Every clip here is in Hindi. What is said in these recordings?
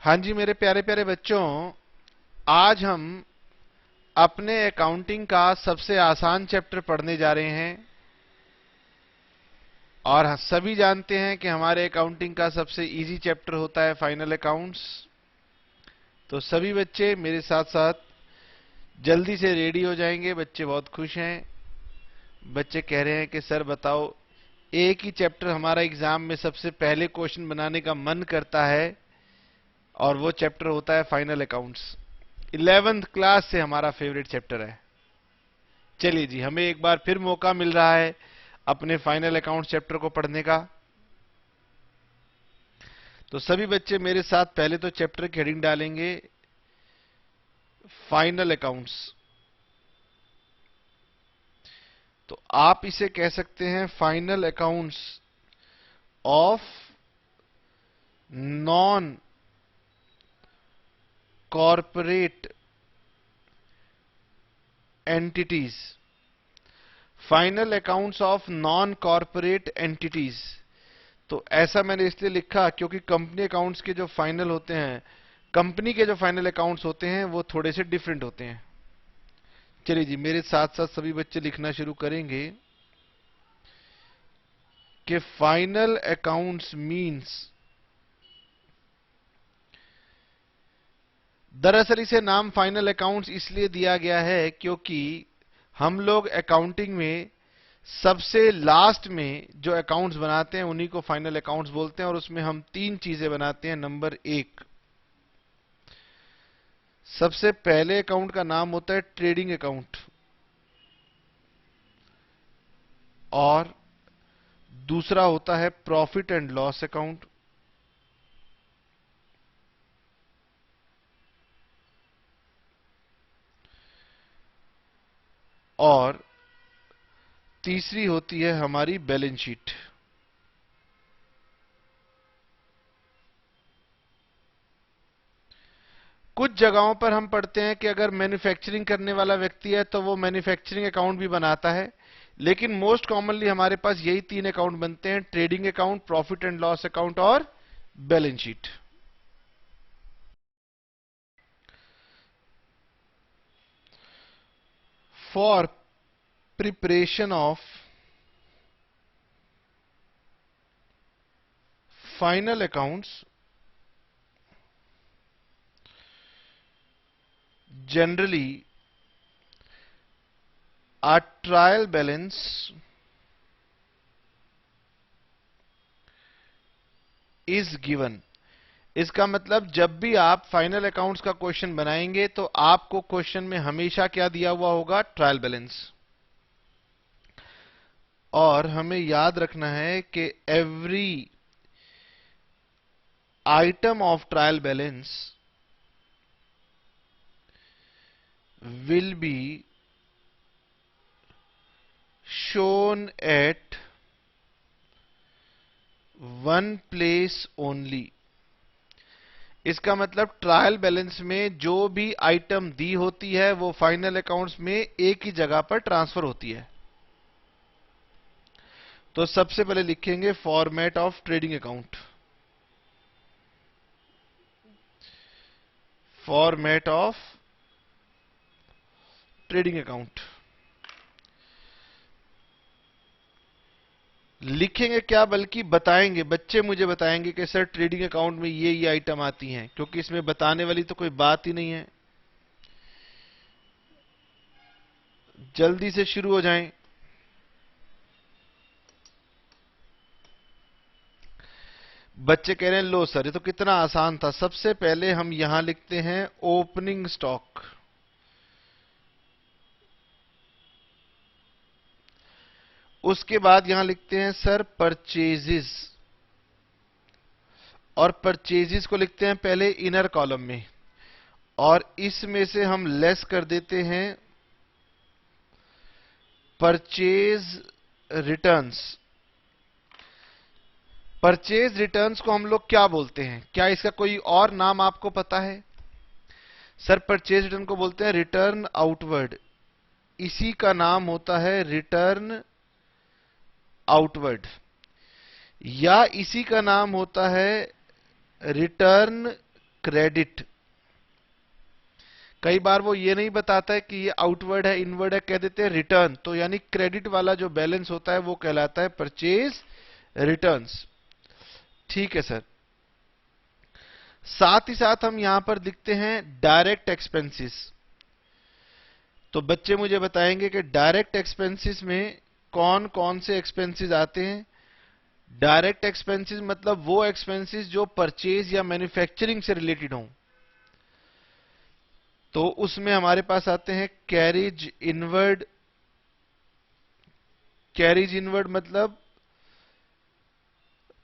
हाँ जी मेरे प्यारे प्यारे बच्चों, आज हम अपने अकाउंटिंग का सबसे आसान चैप्टर पढ़ने जा रहे हैं। और सभी जानते हैं कि हमारे अकाउंटिंग का सबसे इजी चैप्टर होता है फाइनल अकाउंट्स। तो सभी बच्चे मेरे साथ साथ जल्दी से रेडी हो जाएंगे। बच्चे बहुत खुश हैं। बच्चे कह रहे हैं कि सर बताओ, एक ही चैप्टर हमारा एग्जाम में सबसे पहले क्वेश्चन बनाने का मन करता है और वो चैप्टर होता है फाइनल अकाउंट्स। 11th क्लास से हमारा फेवरेट चैप्टर है। चलिए जी, हमें एक बार फिर मौका मिल रहा है अपने फाइनल अकाउंट चैप्टर को पढ़ने का। तो सभी बच्चे मेरे साथ पहले तो चैप्टर की हेडिंग डालेंगे, फाइनल अकाउंट्स। तो आप इसे कह सकते हैं final accounts of non corporate entities. Final accounts of non corporate entities. तो ऐसा मैंने इसलिए लिखा क्योंकि कंपनी अकाउंट्स के जो फाइनल होते हैं, कंपनी के जो फाइनल अकाउंट्स होते हैं वो थोड़े से डिफरेंट होते हैं। चलिए जी, मेरे साथ साथ सभी बच्चे लिखना शुरू करेंगे कि फाइनल अकाउंट्स मींस, दरअसल इसे नाम फाइनल अकाउंट्स इसलिए दिया गया है क्योंकि हम लोग अकाउंटिंग में सबसे लास्ट में जो अकाउंट्स बनाते हैं उन्हीं को फाइनल अकाउंट्स बोलते हैं। और उसमें हम तीन चीजें बनाते हैं। नंबर एक, सबसे पहले अकाउंट का नाम होता है ट्रेडिंग अकाउंट, और दूसरा होता है प्रॉफिट एंड लॉस अकाउंट, और तीसरी होती है हमारी बैलेंस शीट। कुछ जगहों पर हम पढ़ते हैं कि अगर मैन्युफैक्चरिंग करने वाला व्यक्ति है तो वो मैन्युफैक्चरिंग अकाउंट भी बनाता है, लेकिन मोस्ट कॉमनली हमारे पास यही तीन अकाउंट बनते हैं: trading account, profit and loss account और balance sheet. For preparation of final accounts, generally a trial balance is given। इसका मतलब जब भी आप फाइनल अकाउंट्स का क्वेश्चन बनाएंगे तो आपको क्वेश्चन में हमेशा क्या दिया हुआ होगा? Trial balance. और हमें याद रखना है कि every item of trial balance will be shown at one place only। इसका मतलब ट्रायल बैलेंस में जो भी आइटम दी होती है वो फाइनल अकाउंट्स में एक ही जगह पर ट्रांसफर होती है। तो सबसे पहले लिखेंगे format of trading account. Format of trading account लिखेंगे क्या, बल्कि बताएंगे। बच्चे मुझे बताएंगे कि सर ट्रेडिंग अकाउंट में ये आइटम आती हैं, क्योंकि इसमें बताने वाली तो कोई बात ही नहीं है। जल्दी से शुरू हो जाएं। बच्चे कह रहे हैं लो सर, ये तो कितना आसान था। सबसे पहले हम यहां लिखते हैं ओपनिंग स्टॉक। उसके बाद यहां लिखते हैं सर परचेजेस, और परचेजेस को लिखते हैं पहले इनर कॉलम में, और इसमें से हम लेस कर देते हैं परचेज रिटर्न्स। परचेज रिटर्न्स को हम लोग क्या बोलते हैं? क्या इसका कोई और नाम आपको पता है? सर परचेज रिटर्न को बोलते हैं रिटर्न आउटवर्ड। इसी का नाम होता है रिटर्न आउटवर्ड, या इसी का नाम होता है रिटर्न क्रेडिट। कई बार वो ये नहीं बताता है कि ये आउटवर्ड है इनवर्ड है, कह देते हैं रिटर्न, तो यानी क्रेडिट वाला जो बैलेंस होता है वो कहलाता है परचेज रिटर्न्स। ठीक है सर। साथ ही साथ हम यहां पर लिखते हैं डायरेक्ट एक्सपेंसेस। तो बच्चे मुझे बताएंगे कि डायरेक्ट एक्सपेंसेस में कौन कौन से एक्सपेंसेस आते हैं। डायरेक्ट एक्सपेंसेस मतलब वो एक्सपेंसेस जो परचेज या मैन्युफैक्चरिंग से रिलेटेड हों। तो उसमें हमारे पास आते हैं कैरिज इनवर्ड। कैरिज इनवर्ड मतलब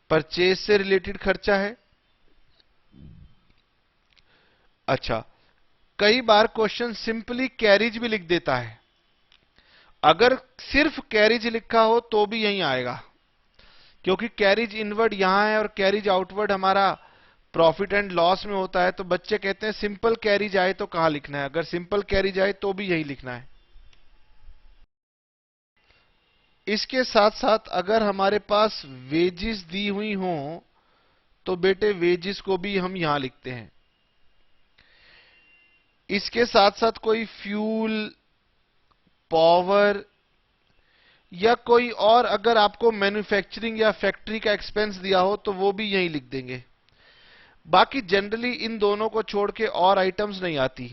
परचेज से रिलेटेड खर्चा है। अच्छा, कई बार क्वेश्चन सिंपली कैरिज भी लिख देता है। अगर सिर्फ कैरिज लिखा हो तो भी यहीं आएगा, क्योंकि कैरिज इनवर्ड यहां है और कैरिज आउटवर्ड हमारा प्रॉफिट एंड लॉस में होता है। तो बच्चे कहते हैं सिंपल कैरिज आए तो कहां लिखना है, अगर सिंपल कैरिज आए तो भी यही लिखना है। इसके साथ साथ अगर हमारे पास वेजेस दी हुई हो तो बेटे वेजेस को भी हम यहां लिखते हैं। इसके साथ साथ कोई फ्यूल, पावर या कोई और अगर आपको मैन्युफैक्चरिंग या फैक्ट्री का एक्सपेंस दिया हो तो वो भी यहीं लिख देंगे। बाकी जनरली इन दोनों को छोड़ के और आइटम्स नहीं आती।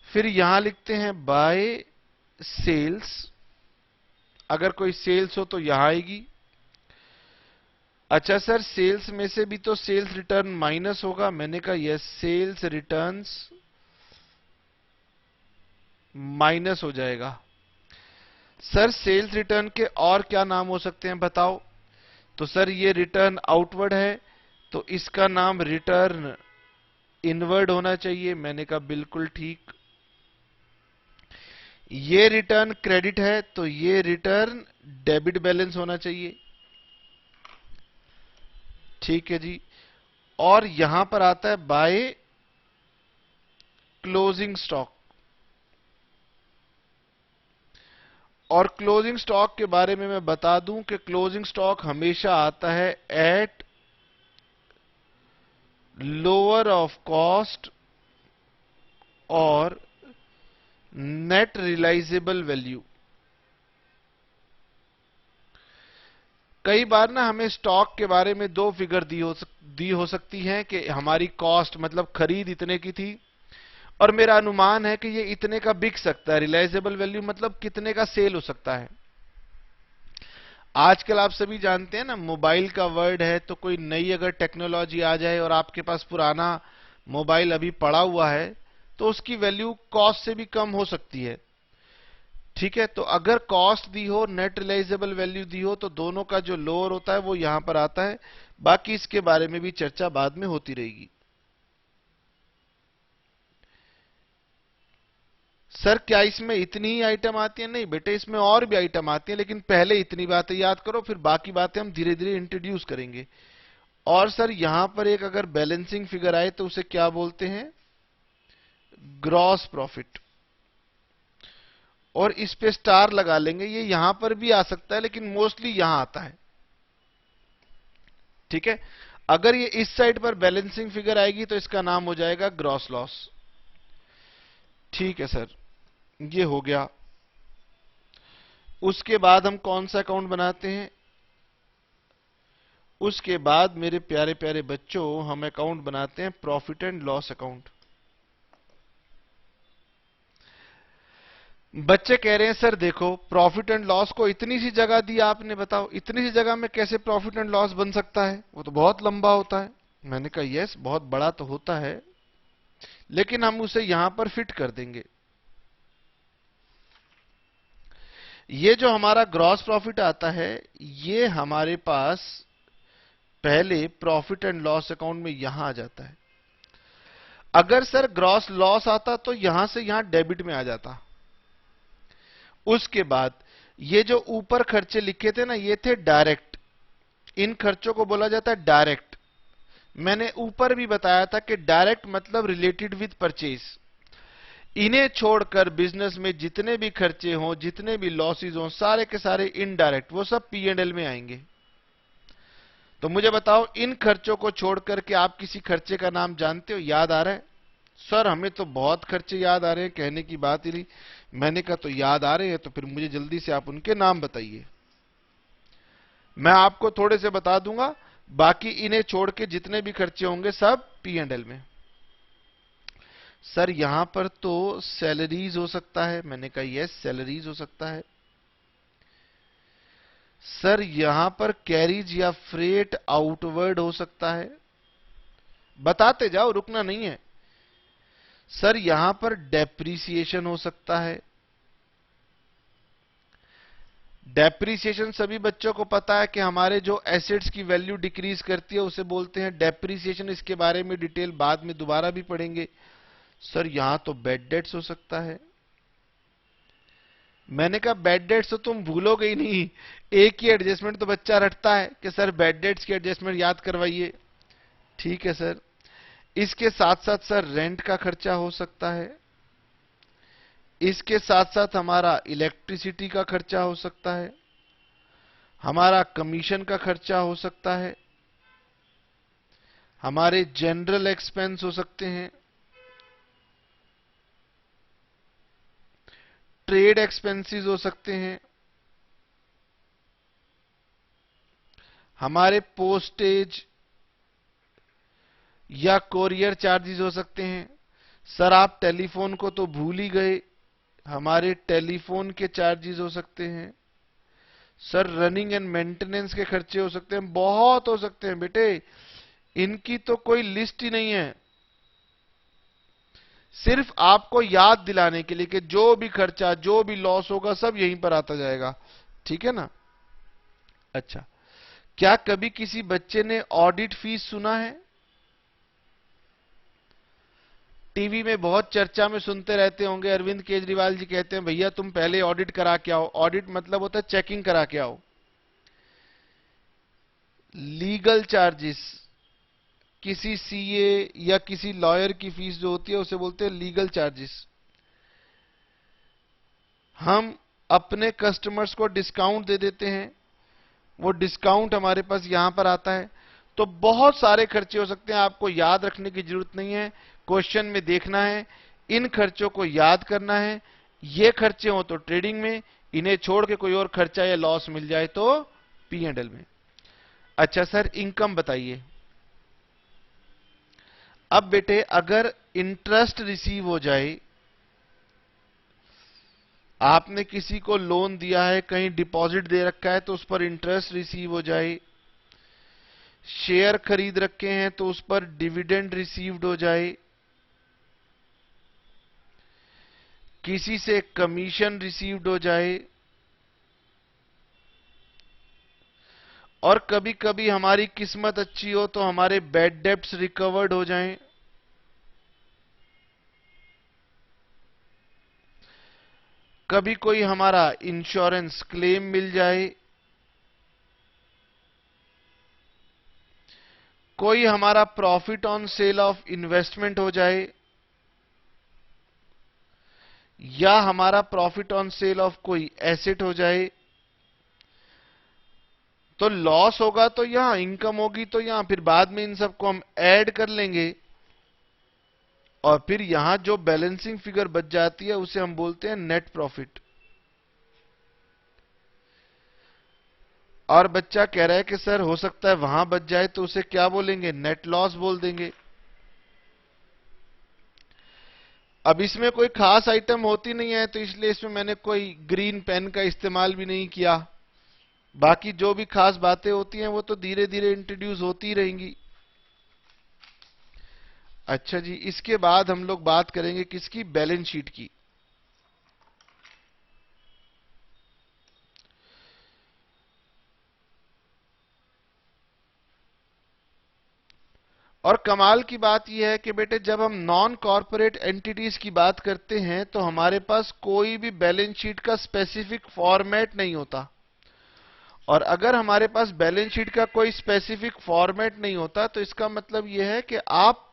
फिर यहां लिखते हैं बाय सेल्स। अगर कोई सेल्स हो तो यहां आएगी। अच्छा सर, सेल्स में से भी तो सेल्स रिटर्न माइनस होगा। मैंने कहा यस, सेल्स रिटर्न्स माइनस हो जाएगा। सर सेल्स रिटर्न के और क्या नाम हो सकते हैं बताओ। तो सर ये रिटर्न आउटवर्ड है तो इसका नाम रिटर्न इनवर्ड होना चाहिए। मैंने कहा बिल्कुल ठीक। ये रिटर्न क्रेडिट है तो ये रिटर्न डेबिट बैलेंस होना चाहिए। ठीक है जी। और यहां पर आता है बाय क्लोजिंग स्टॉक। और क्लोजिंग स्टॉक के बारे में मैं बता दूं कि क्लोजिंग स्टॉक हमेशा आता है एट लोअर ऑफ कॉस्ट और नेट रियलाइजेबल वैल्यू। कई बार ना हमें स्टॉक के बारे में दो फिगर दी हो सकती हैं कि हमारी कॉस्ट मतलब खरीद इतने की थी और मेरा अनुमान है कि ये इतने का बिक सकता है। रियलाइजेबल वैल्यू मतलब कितने का सेल हो सकता है। आजकल आप सभी जानते हैं ना, मोबाइल का वर्ड है, तो कोई नई अगर टेक्नोलॉजी आ जाए और आपके पास पुराना मोबाइल अभी पड़ा हुआ है तो उसकी वैल्यू कॉस्ट से भी कम हो सकती है। ठीक है, तो अगर कॉस्ट दी हो, नेट रियलाइजेबल वैल्यू दी हो, तो दोनों का जो लोअर होता है वो यहां पर आता है। बाकी इसके बारे में भी चर्चा बाद में होती रहेगी। सर क्या इसमें इतनी ही आइटम आती है? नहीं बेटे, इसमें और भी आइटम आती है, लेकिन पहले इतनी बातें याद करो, फिर बाकी बातें हम धीरे धीरे इंट्रोड्यूस करेंगे। और सर यहां पर एक अगर बैलेंसिंग फिगर आए तो उसे क्या बोलते हैं? Gross profit. और इस पे स्टार लगा लेंगे। ये यहां पर भी आ सकता है लेकिन मोस्टली यहां आता है। ठीक है, अगर ये इस साइड पर बैलेंसिंग फिगर आएगी तो इसका नाम हो जाएगा ग्रॉस लॉस। ठीक है सर, ये हो गया। उसके बाद हम कौन सा अकाउंट बनाते हैं? उसके बाद मेरे प्यारे प्यारे बच्चों हम अकाउंट बनाते हैं प्रॉफिट एंड लॉस अकाउंट। बच्चे कह रहे हैं सर देखो, प्रॉफिट एंड लॉस को इतनी सी जगह दी आपने, बताओ इतनी सी जगह में कैसे प्रॉफिट एंड लॉस बन सकता है? वो तो बहुत लंबा होता है। मैंने कहा यस, बहुत बड़ा तो होता है, लेकिन हम उसे यहां पर फिट कर देंगे। ये जो हमारा ग्रॉस प्रॉफिट आता है, ये हमारे पास पहले प्रॉफिट एंड लॉस अकाउंट में यहां आ जाता है। अगर सर ग्रॉस लॉस आता तो यहां से यहां डेबिट में आ जाता। उसके बाद ये जो ऊपर खर्चे लिखे थे ना, ये थे डायरेक्ट। इन खर्चों को बोला जाता है डायरेक्ट। मैंने ऊपर भी बताया था कि डायरेक्ट मतलब रिलेटेड विद परचेज। इन्हें छोड़कर बिजनेस में जितने भी खर्चे हों, जितने भी लॉसेज हों, सारे के सारे इनडायरेक्ट, वो सब P&L में आएंगे। तो मुझे बताओ, इन खर्चों को छोड़ करके आप किसी खर्चे का नाम जानते हो, याद आ रहा है? सर हमें तो बहुत खर्चे याद आ रहे हैं, कहने की बात ही नहीं। मैंने कहा तो याद आ रहे हैं तो फिर मुझे जल्दी से आप उनके नाम बताइए। मैं आपको थोड़े से बता दूंगा, बाकी इन्हें छोड़ के जितने भी खर्चे होंगे सब पी एंड एल में। सर यहां पर तो सैलरीज हो सकता है, मैंने कहा यस सैलरीज हो सकता है। सर यहां पर कैरीज या फ्रेट आउटवर्ड हो सकता है, बताते जाओ रुकना नहीं है। सर यहां पर डेप्रीसिएशन हो सकता है। डेप्रीसिएशन सभी बच्चों को पता है कि हमारे जो एसेट्स की वैल्यू डिक्रीज करती है उसे बोलते हैं डेप्रीसिएशन। इसके बारे में डिटेल बाद में दोबारा भी पढ़ेंगे। सर यहां तो बैड डेट्स हो सकता है। मैंने कहा बैड डेट्स तो तुम भूलोगे ही नहीं, एक ही एडजस्टमेंट तो बच्चा रटता है कि सर बैड डेट्स की एडजस्टमेंट याद करवाइए। ठीक है सर। इसके साथ साथ सर रेंट का खर्चा हो सकता है। इसके साथ साथ हमारा इलेक्ट्रिसिटी का खर्चा हो सकता है, हमारा कमीशन का खर्चा हो सकता है, हमारे जनरल एक्सपेंस हो सकते हैं, ट्रेड एक्सपेंसेस हो सकते हैं, हमारे पोस्टेज या कोरियर चार्जेस हो सकते हैं। सर आप टेलीफोन को तो भूल ही गए, हमारे टेलीफोन के चार्जेस हो सकते हैं। सर रनिंग एंड मेंटेनेंस के खर्चे हो सकते हैं, बहुत हो सकते हैं बेटे, इनकी तो कोई लिस्ट ही नहीं है। सिर्फ आपको याद दिलाने के लिए कि जो भी खर्चा जो भी लॉस होगा सब यहीं पर आता जाएगा। ठीक है ना? अच्छा, क्या कभी किसी बच्चे ने ऑडिट फीस सुना है? टीवी में बहुत चर्चा में सुनते रहते होंगे, अरविंद केजरीवाल जी कहते हैं भैया तुम पहले ऑडिट करा के आओ। ऑडिट मतलब होता है चेकिंग करा के आओ। लीगल चार्जेस, किसी सीए या किसी लॉयर की फीस जो होती है उसे बोलते हैं लीगल चार्जेस। हम अपने कस्टमर्स को डिस्काउंट दे देते हैं, वो डिस्काउंट हमारे पास यहां पर आता है। तो बहुत सारे खर्चे हो सकते हैं, आपको याद रखने की जरूरत नहीं है, क्वेश्चन में देखना है, इन खर्चों को याद करना है। ये खर्चे हो तो ट्रेडिंग में, इन्हें छोड़ के कोई और खर्चा या लॉस मिल जाए तो पी एंड एल में। अच्छा सर इनकम बताइए। अब बेटे अगर इंटरेस्ट रिसीव हो जाए, आपने किसी को लोन दिया है, कहीं डिपॉजिट दे रखा है तो उस पर इंटरेस्ट रिसीव हो जाए, शेयर खरीद रखे हैं तो उस पर डिविडेंड रिसीव्ड हो जाए, किसी से कमीशन रिसीव्ड हो जाए, और कभी कभी हमारी किस्मत अच्छी हो तो हमारे बैड डेब्ट्स रिकवर्ड हो जाएं, कभी कोई हमारा इंश्योरेंस क्लेम मिल जाए, कोई हमारा profit on sale of investment हो जाए, या हमारा प्रॉफिट ऑन सेल ऑफ कोई एसेट हो जाए। तो लॉस होगा तो यहां, इनकम होगी तो यहां, फिर बाद में इन सबको हम ऐड कर लेंगे और फिर यहां जो बैलेंसिंग फिगर बच जाती है उसे हम बोलते हैं नेट प्रॉफिट। और बच्चा कह रहा है कि सर हो सकता है वहां बच जाए तो उसे क्या बोलेंगे? नेट लॉस बोल देंगे। अब इसमें कोई खास आइटम होती नहीं है तो इसलिए इसमें मैंने कोई ग्रीन पेन का इस्तेमाल भी नहीं किया। बाकी जो भी खास बातें होती हैं वो तो धीरे धीरे इंट्रोड्यूस होती रहेंगी। अच्छा जी, इसके बाद हम लोग बात करेंगे किसकी? बैलेंस शीट की। और कमाल की बात यह है कि बेटे जब हम नॉन कॉर्पोरेट एंटिटीज की बात करते हैं तो हमारे पास कोई भी बैलेंस शीट का स्पेसिफिक फॉर्मेट नहीं होता। और अगर हमारे पास बैलेंस शीट का कोई स्पेसिफिक फॉर्मेट नहीं होता तो इसका मतलब यह है कि आप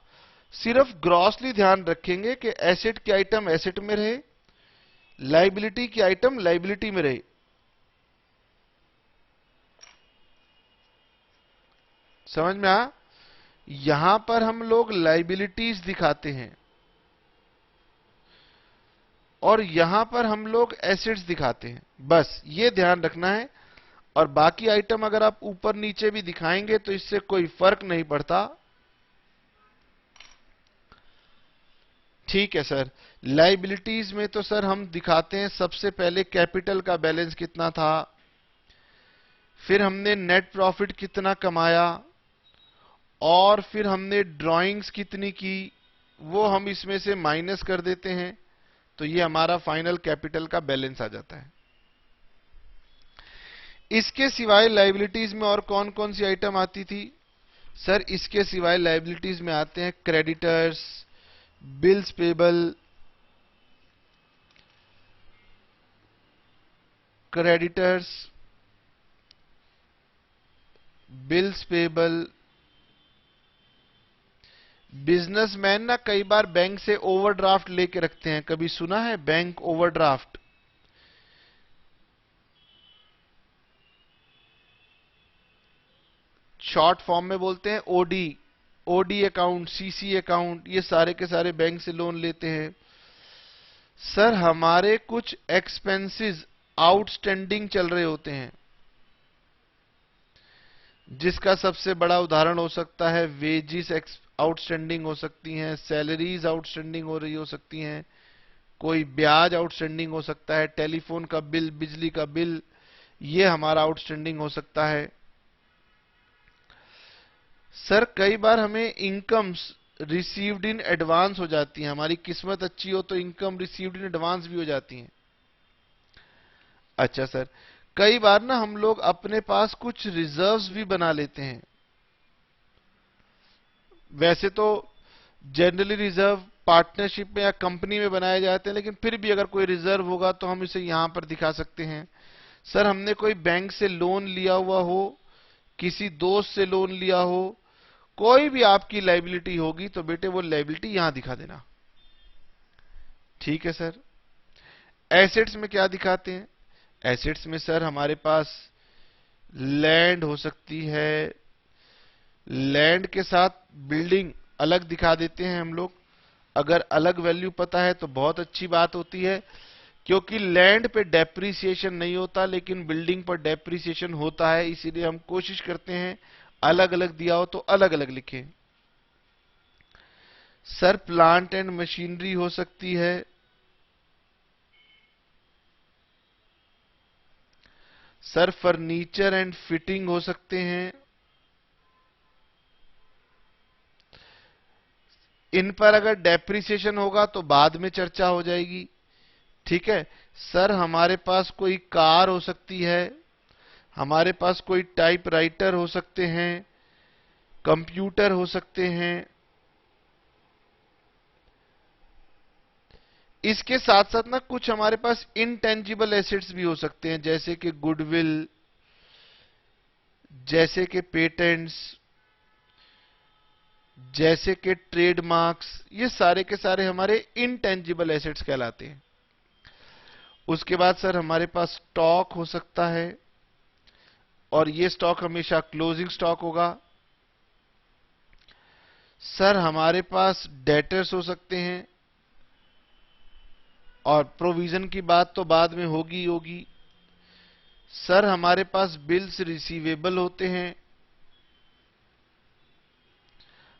सिर्फ ग्रॉसली ध्यान रखेंगे कि एसेट की आइटम एसेट में रहे, लाइबिलिटी की आइटम लाइबिलिटी में रहे। समझ में आ? यहां पर हम लोग लाइबिलिटीज दिखाते हैं और यहां पर हम लोग एसेट्स दिखाते हैं, बस ये ध्यान रखना है। और बाकी आइटम अगर आप ऊपर नीचे भी दिखाएंगे तो इससे कोई फर्क नहीं पड़ता। ठीक है सर। लाइबिलिटीज में तो सर हम दिखाते हैं सबसे पहले कैपिटल का बैलेंस कितना था, फिर हमने नेट प्रॉफिट कितना कमाया, और फिर हमने ड्राइंग्स कितनी की, वो हम इसमें से माइनस कर देते हैं, तो ये हमारा फाइनल कैपिटल का बैलेंस आ जाता है। इसके सिवाय लाइबिलिटीज में और कौन कौन सी आइटम आती थी सर? इसके सिवाय लाइबिलिटीज में आते हैं creditors, bills payable, creditors, bills payable. Businessman ना कई बार बैंक से ओवरड्राफ्ट लेके रखते हैं, कभी सुना है बैंक ओवरड्राफ्ट? शॉर्ट फॉर्म में बोलते हैं OD. OD account, CC account, ये सारे के सारे बैंक से लोन लेते हैं। सर हमारे कुछ एक्सपेंसेस आउटस्टैंडिंग चल रहे होते हैं, जिसका सबसे बड़ा उदाहरण हो सकता है वेजिस आउटस्टैंडिंग हो सकती हैं, सैलरीज आउटस्टैंडिंग हो रही हो सकती हैं, कोई ब्याज आउटस्टैंडिंग हो सकता है, टेलीफोन का बिल, बिजली का बिल, ये हमारा आउटस्टैंडिंग हो सकता है। सर कई बार हमें इनकम्स रिसीव्ड इन एडवांस हो जाती हैं, हमारी किस्मत अच्छी हो तो इनकम रिसीव्ड इन एडवांस भी हो जाती हैं। अच्छा सर, कई बार ना हम लोग अपने पास कुछ रिजर्व्स भी बना लेते हैं। वैसे तो जनरली रिजर्व पार्टनरशिप में या कंपनी में बनाए जाते हैं, लेकिन फिर भी अगर कोई रिजर्व होगा तो हम इसे यहां पर दिखा सकते हैं। सर हमने कोई बैंक से लोन लिया हुआ हो, किसी दोस्त से लोन लिया हो, कोई भी आपकी लाइबिलिटी होगी तो बेटे वो लाइबिलिटी यहां दिखा देना। ठीक है सर। एसेट्स में क्या दिखाते हैं? एसेट्स में सर हमारे पास लैंड हो सकती है, लैंड के साथ बिल्डिंग अलग दिखा देते हैं हम लोग। अगर अलग वैल्यू पता है तो बहुत अच्छी बात होती है, क्योंकि लैंड पे डेप्रिसिएशन नहीं होता लेकिन बिल्डिंग पर डेप्रिसिएशन होता है, इसीलिए हम कोशिश करते हैं अलग अलग दिया हो तो अलग अलग लिखें। सर प्लांट एंड मशीनरी हो सकती है, सर फर्नीचर एंड फिटिंग हो सकते हैं। इन पर अगर डेप्रिसिएशन होगा तो बाद में चर्चा हो जाएगी। ठीक है। सर हमारे पास कोई कार हो सकती है, हमारे पास कोई टाइपराइटर हो सकते हैं, कंप्यूटर हो सकते हैं। इसके साथ साथ ना कुछ हमारे पास इनटेंजिबल एसेट्स भी हो सकते हैं, जैसे कि गुडविल, जैसे कि पेटेंट्स, जैसे कि ट्रेडमार्क्स, ये सारे के सारे हमारे इनटेंजिबल एसेट्स कहलाते हैं। उसके बाद सर हमारे पास स्टॉक हो सकता है, और ये स्टॉक हमेशा क्लोजिंग स्टॉक होगा। सर हमारे पास डेटर्स हो सकते हैं, और प्रोविजन की बात तो बाद में होगी होगी। सर हमारे पास बिल्स रिसीवेबल होते हैं,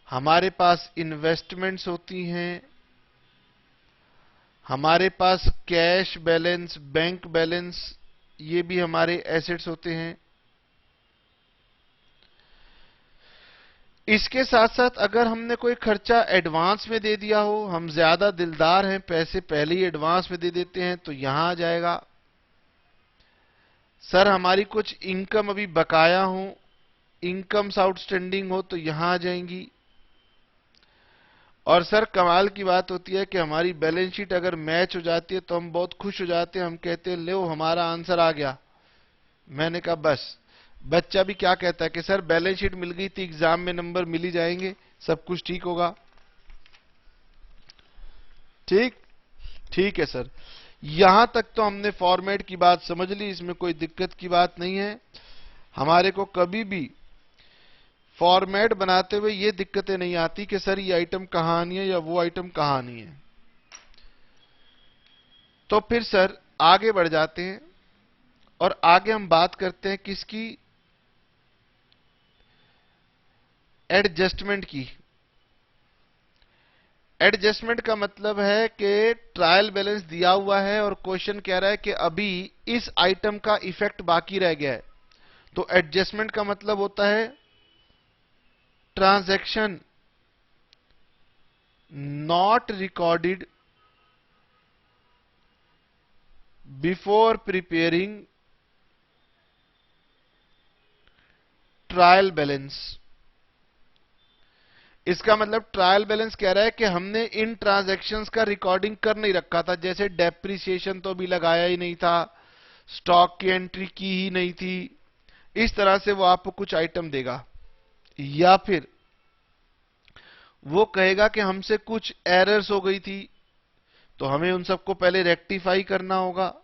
हमारे पास इन्वेस्टमेंट्स होती हैं, हमारे पास कैश बैलेंस, बैंक बैलेंस, ये भी हमारे एसेट्स होते हैं। इसके साथ साथ अगर हमने कोई खर्चा एडवांस में दे दिया हो, हम ज्यादा दिलदार हैं, पैसे पहले ही एडवांस में दे देते हैं, तो यहां आ जाएगा। सर हमारी कुछ इनकम अभी बकाया हो, इनकम्स आउटस्टैंडिंग हो, तो यहां आ जाएंगी। और सर कमाल की बात होती है कि हमारी बैलेंस शीट अगर मैच हो जाती है तो हम बहुत खुश हो जाते हैं, हम कहते हैं लो हमारा आंसर आ गया। मैंने कहा बस। बच्चा भी क्या कहता है कि सर बैलेंस शीट मिल गई थी, एग्जाम में नंबर मिल ही जाएंगे, सब कुछ ठीक होगा। ठीक ठीक है सर। यहां तक तो हमने फॉर्मेट की बात समझ ली, इसमें कोई दिक्कत की बात नहीं है। हमारे को कभी भी फॉर्मेट बनाते हुए ये दिक्कतें नहीं आती कि सर ये आइटम कहां आनी है या वो आइटम कहां आनी है। तो फिर सर आगे बढ़ जाते हैं और आगे हम बात करते हैं किसकी, एडजस्टमेंट की। एडजस्टमेंट का मतलब है कि ट्रायल बैलेंस दिया हुआ है और क्वेश्चन कह रहा है कि अभी इस आइटम का इफेक्ट बाकी रह गया है। तो एडजस्टमेंट का मतलब होता है transaction not recorded before preparing trial balance. इसका मतलब ट्रायल बैलेंस कह रहा है कि हमने इन ट्रांजैक्शंस का रिकॉर्डिंग कर नहीं रखा था, जैसे डेप्रिसिएशन तो भी लगाया ही नहीं था, स्टॉक की एंट्री की ही नहीं थी। इस तरह से वो आपको कुछ आइटम देगा, या फिर वो कहेगा कि हमसे कुछ एरर्स हो गई थी तो हमें उन सबको पहले रेक्टिफाई करना होगा,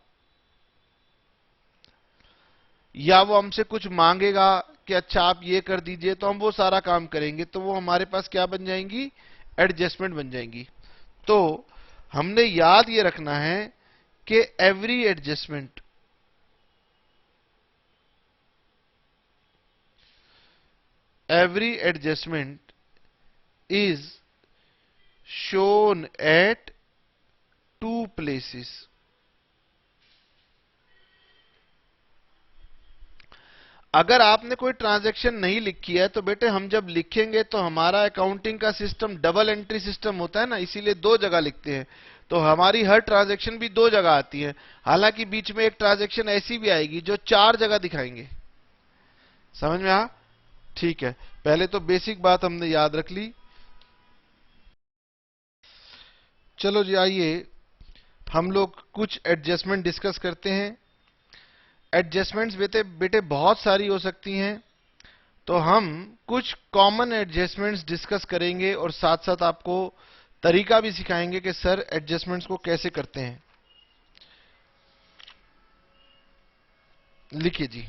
या वो हमसे कुछ मांगेगा कि अच्छा आप ये कर दीजिए, तो हम वो सारा काम करेंगे। तो वो हमारे पास क्या बन जाएंगी, एडजस्टमेंट बन जाएंगी। तो हमने याद ये रखना है कि every adjustment is shown at two places। अगर आपने कोई ट्रांजैक्शन नहीं लिखी है तो बेटे हम जब लिखेंगे तो हमारा अकाउंटिंग का सिस्टम डबल एंट्री सिस्टम होता है ना, इसीलिए दो जगह लिखते हैं। तो हमारी हर ट्रांजैक्शन भी दो जगह आती है। हालांकि बीच में एक ट्रांजैक्शन ऐसी भी आएगी जो चार जगह दिखाएंगे। समझ में आ? ठीक है, पहले तो बेसिक बात हमने याद रख ली। चलो जी आइए हम लोग कुछ एडजस्टमेंट डिस्कस करते हैं। एडजस्टमेंट्स बेटे बेटे बहुत सारी हो सकती हैं, तो हम कुछ कॉमन एडजस्टमेंट्स डिस्कस करेंगे और साथ साथ आपको तरीका भी सिखाएंगे कि सर एडजस्टमेंट्स को कैसे करते हैं। लिखिए जी,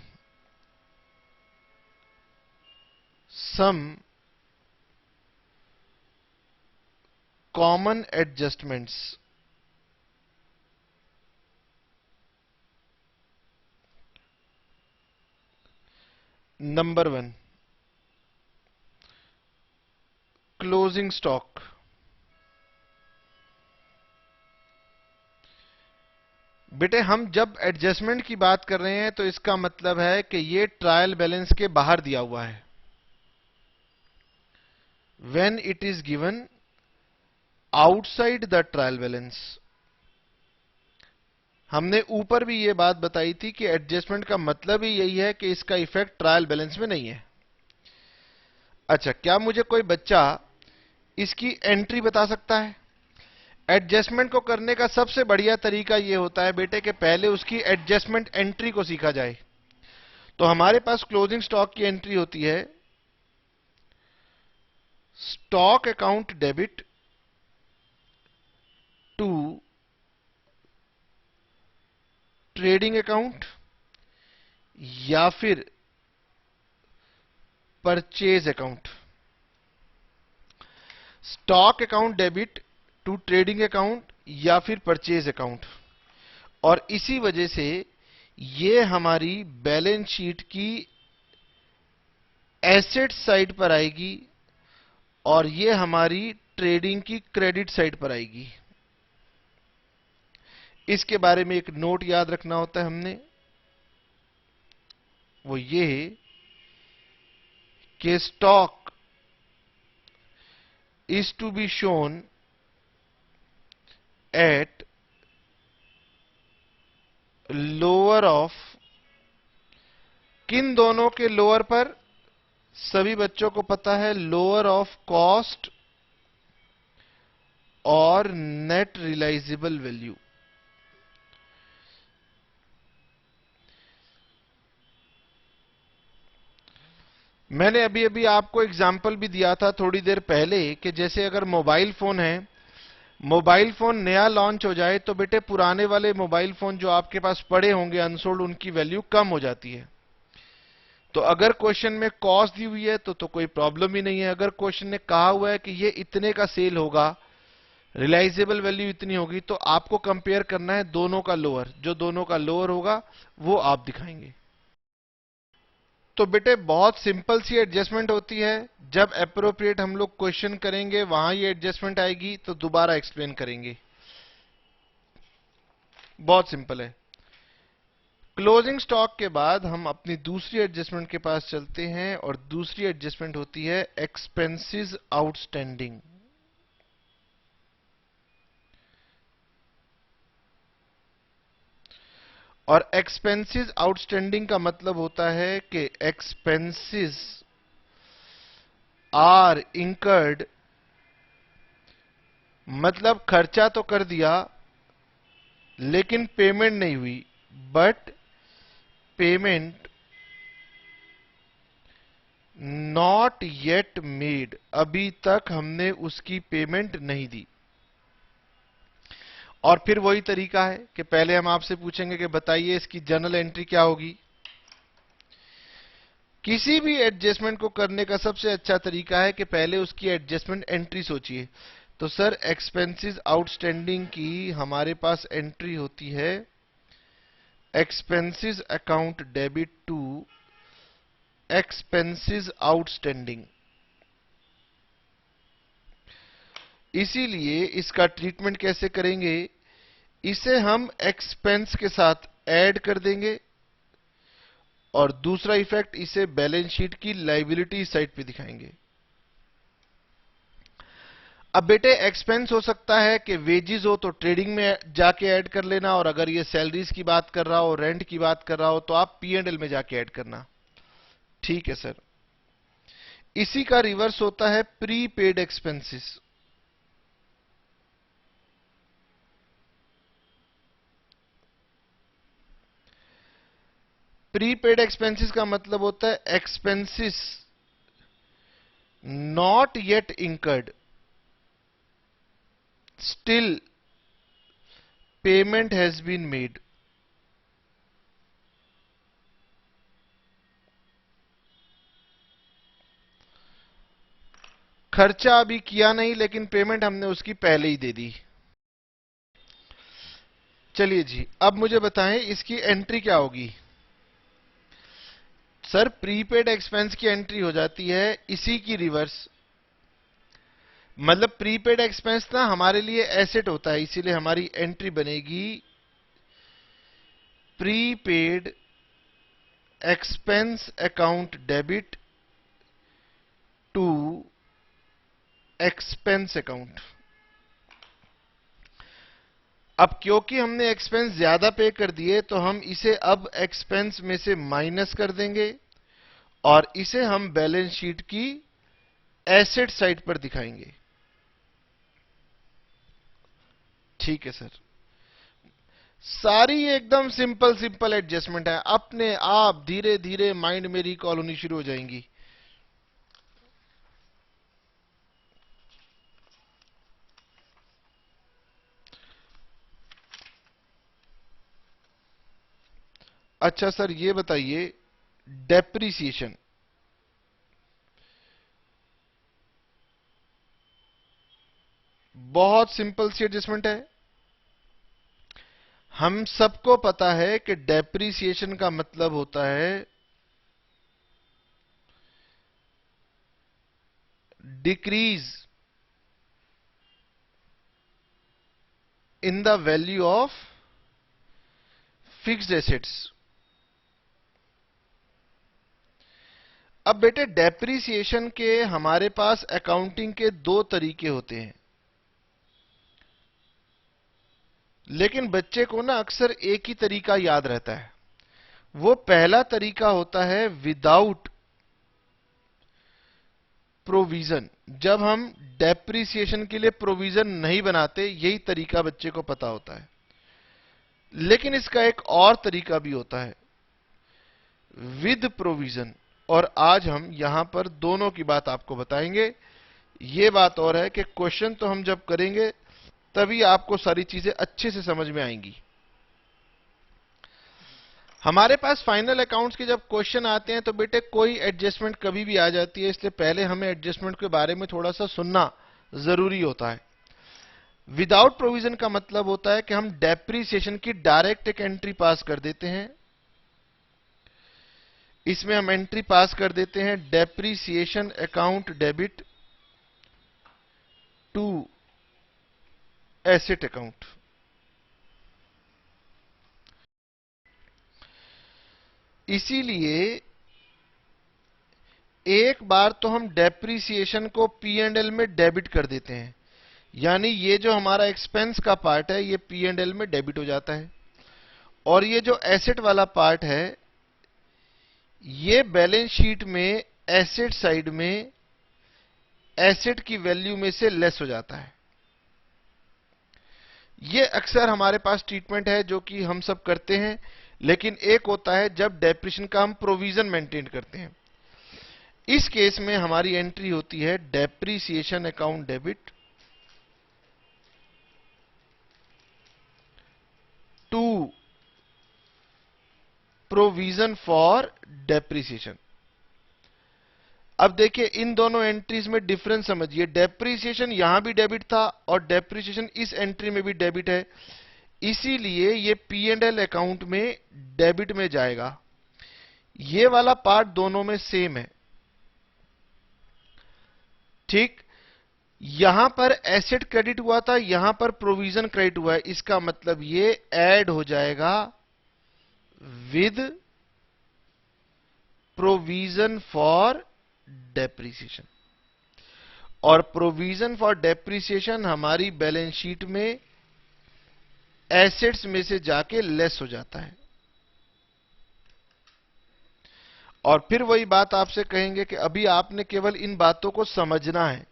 some common adjustments. Number 1, closing stock. बेटे हम जब एडजस्टमेंट की बात कर रहे हैं तो इसका मतलब है कि ये ट्रायल बैलेंस के बाहर दिया हुआ है। When it is given outside the trial balance. हमने ऊपर भी ये बात बताई थी कि एडजस्टमेंट का मतलब ही यही है कि इसका इफेक्ट ट्रायल बैलेंस में नहीं है। अच्छा, क्या मुझे कोई बच्चा इसकी एंट्री बता सकता है? एडजस्टमेंट को करने का सबसे बढ़िया तरीका यह होता है बेटे कि पहले उसकी एडजस्टमेंट एंट्री को सीखा जाए। तो हमारे पास क्लोजिंग स्टॉक की एंट्री होती है, stock account debit to trading account या फिर purchase account. Stock account debit to trading account या फिर परचेज अकाउंट। और इसी वजह से ये हमारी बैलेंस शीट की एसेट साइड पर आएगी और ये हमारी ट्रेडिंग की क्रेडिट साइड पर आएगी। इसके बारे में एक नोट याद रखना होता है हमने, वो ये कि stock is to be shown at lower of, किन दोनों के लोअर पर? सभी बच्चों को पता है, लोअर ऑफ कॉस्ट और नेट रियलाइजेबल वैल्यू। मैंने अभी अभी आपको एग्जाम्पल भी दिया था थोड़ी देर पहले कि जैसे अगर मोबाइल फोन है, मोबाइल फोन नया लॉन्च हो जाए तो बेटे पुराने वाले मोबाइल फोन जो आपके पास पड़े होंगे अनसोल्ड, उनकी वैल्यू कम हो जाती है। तो अगर क्वेश्चन में कॉस्ट दी हुई है तो कोई प्रॉब्लम ही नहीं है। अगर क्वेश्चन ने कहा हुआ है कि ये इतने का सेल होगा, रियलाइजेबल वैल्यू इतनी होगी, तो आपको कंपेयर करना है दोनों का लोअर। जो दोनों का लोअर होगा वो आप दिखाएंगे। तो बेटे बहुत सिंपल सी एडजस्टमेंट होती है। जब अप्रोप्रिएट हम लोग क्वेश्चन करेंगे वहां ये एडजस्टमेंट आएगी, तो दोबारा एक्सप्लेन करेंगे। बहुत सिंपल है। क्लोजिंग स्टॉक के बाद हम अपनी दूसरी एडजस्टमेंट के पास चलते हैं, और दूसरी एडजस्टमेंट होती है एक्सपेंसेस आउटस्टैंडिंग। और एक्सपेंसेस आउटस्टैंडिंग का मतलब होता है कि एक्सपेंसेस आर इंकर्ड, मतलब खर्चा तो कर दिया लेकिन पेमेंट नहीं हुई, but payment not yet made, अभी तक हमने उसकी पेमेंट नहीं दी। और फिर वही तरीका है कि पहले हम आपसे पूछेंगे कि बताइए इसकी जर्नल एंट्री क्या होगी। किसी भी एडजस्टमेंट को करने का सबसे अच्छा तरीका है कि पहले उसकी एडजस्टमेंट एंट्री सोचिए। तो सर एक्सपेंसेस आउटस्टैंडिंग की हमारे पास एंट्री होती है expenses account debit to expenses outstanding. इसीलिए इसका ट्रीटमेंट कैसे करेंगे, इसे हम एक्सपेंस के साथ ऐड कर देंगे, और दूसरा इफेक्ट इसे बैलेंस शीट की लायबिलिटी साइड पे दिखाएंगे। अब बेटे एक्सपेंस हो सकता है कि वेजेस हो तो ट्रेडिंग में जाके ऐड कर लेना, और अगर ये सैलरीज की बात कर रहा हो, रेंट की बात कर रहा हो, तो आप P&L में जाके ऐड करना। ठीक है सर। इसी का रिवर्स होता है प्रीपेड एक्सपेंसेस। प्रीपेड एक्सपेंसेस का मतलब होता है expenses not yet incurred, still payment has been made. खर्चा अभी किया नहीं लेकिन पेमेंट हमने उसकी पहले ही दे दी। चलिए जी, अब मुझे बताएं इसकी एंट्री क्या होगी। सर प्रीपेड एक्सपेंस की एंट्री हो जाती है इसी की रिवर्स। मतलब प्रीपेड एक्सपेंस ना हमारे लिए एसेट होता है, इसीलिए हमारी एंट्री बनेगी prepaid expense account debit to expense account. अब क्योंकि हमने एक्सपेंस ज्यादा पे कर दिए, तो हम इसे अब एक्सपेंस में से माइनस कर देंगे, और इसे हम बैलेंस शीट की एसेट साइड पर दिखाएंगे। ठीक है सर। सारी एकदम सिंपल सिंपल एडजस्टमेंट है, अपने आप धीरे धीरे माइंड में रिकॉल होनी शुरू हो जाएंगी। अच्छा सर ये बताइए डेप्रीसिएशन, बहुत सिंपल सी एडजस्टमेंट है। हम सबको पता है कि डेप्रीसिएशन का मतलब होता है decrease in the value of fixed assets. अब बेटे डेप्रीसिएशन के हमारे पास अकाउंटिंग के दो तरीके होते हैं, लेकिन बच्चे को ना अक्सर एक ही तरीका याद रहता है। वो पहला तरीका होता है विदाउट प्रोविजन। जब हम डेप्रीसिएशन के लिए प्रोविजन नहीं बनाते, यही तरीका बच्चे को पता होता है। लेकिन इसका एक और तरीका भी होता है विद प्रोविजन, और आज हम यहां पर दोनों की बात आपको बताएंगे। ये बात और है कि क्वेश्चन तो हम जब करेंगे तभी आपको सारी चीजें अच्छे से समझ में आएंगी। हमारे पास फाइनल अकाउंट्स के जब क्वेश्चन आते हैं तो बेटे कोई एडजस्टमेंट कभी भी आ जाती है, इसलिए पहले हमें एडजस्टमेंट के बारे में थोड़ा सा सुनना जरूरी होता है। विदाउट प्रोविजन का मतलब होता है कि हम डेप्रीसिएशन की डायरेक्ट एक एंट्री पास कर देते हैं। इसमें हम एंट्री पास कर देते हैं depreciation account debit to asset account. इसीलिए एक बार तो हम डेप्रीसिएशन को पी एंड एल में डेबिट कर देते हैं, यानी ये जो हमारा एक्सपेंस का पार्ट है ये पी एंड एल में डेबिट हो जाता है, और ये जो एसेट वाला पार्ट है ये बैलेंस शीट में एसेट साइड में एसेट की वैल्यू में से लेस हो जाता है। ये अक्सर हमारे पास ट्रीटमेंट है जो कि हम सब करते हैं, लेकिन एक होता है जब डेप्रिसिएशन का हम प्रोविजन मेंटेन करते हैं। इस केस में हमारी एंट्री होती है depreciation account debit to provision for depreciation. अब देखिए इन दोनों एंट्रीज में डिफरेंस समझिए, डेप्रीसिएशन यहां भी डेबिट था और डेप्रीसिएशन इस एंट्री में भी डेबिट है, इसीलिए ये पी एंड एल अकाउंट में डेबिट में जाएगा। ये वाला पार्ट दोनों में सेम है, ठीक। यहां पर एसेट क्रेडिट हुआ था, यहां पर प्रोविजन क्रेडिट हुआ है, इसका मतलब ये ऐड हो जाएगा विद प्रोविजन फॉर डेप्रीसिएशन। और प्रोविजन फॉर डेप्रीसिएशन हमारी बैलेंस शीट में एसेट्स में से जाके लेस हो जाता है। और फिर वही बात आपसे कहेंगे कि अभी आपने केवल इन बातों को समझना है,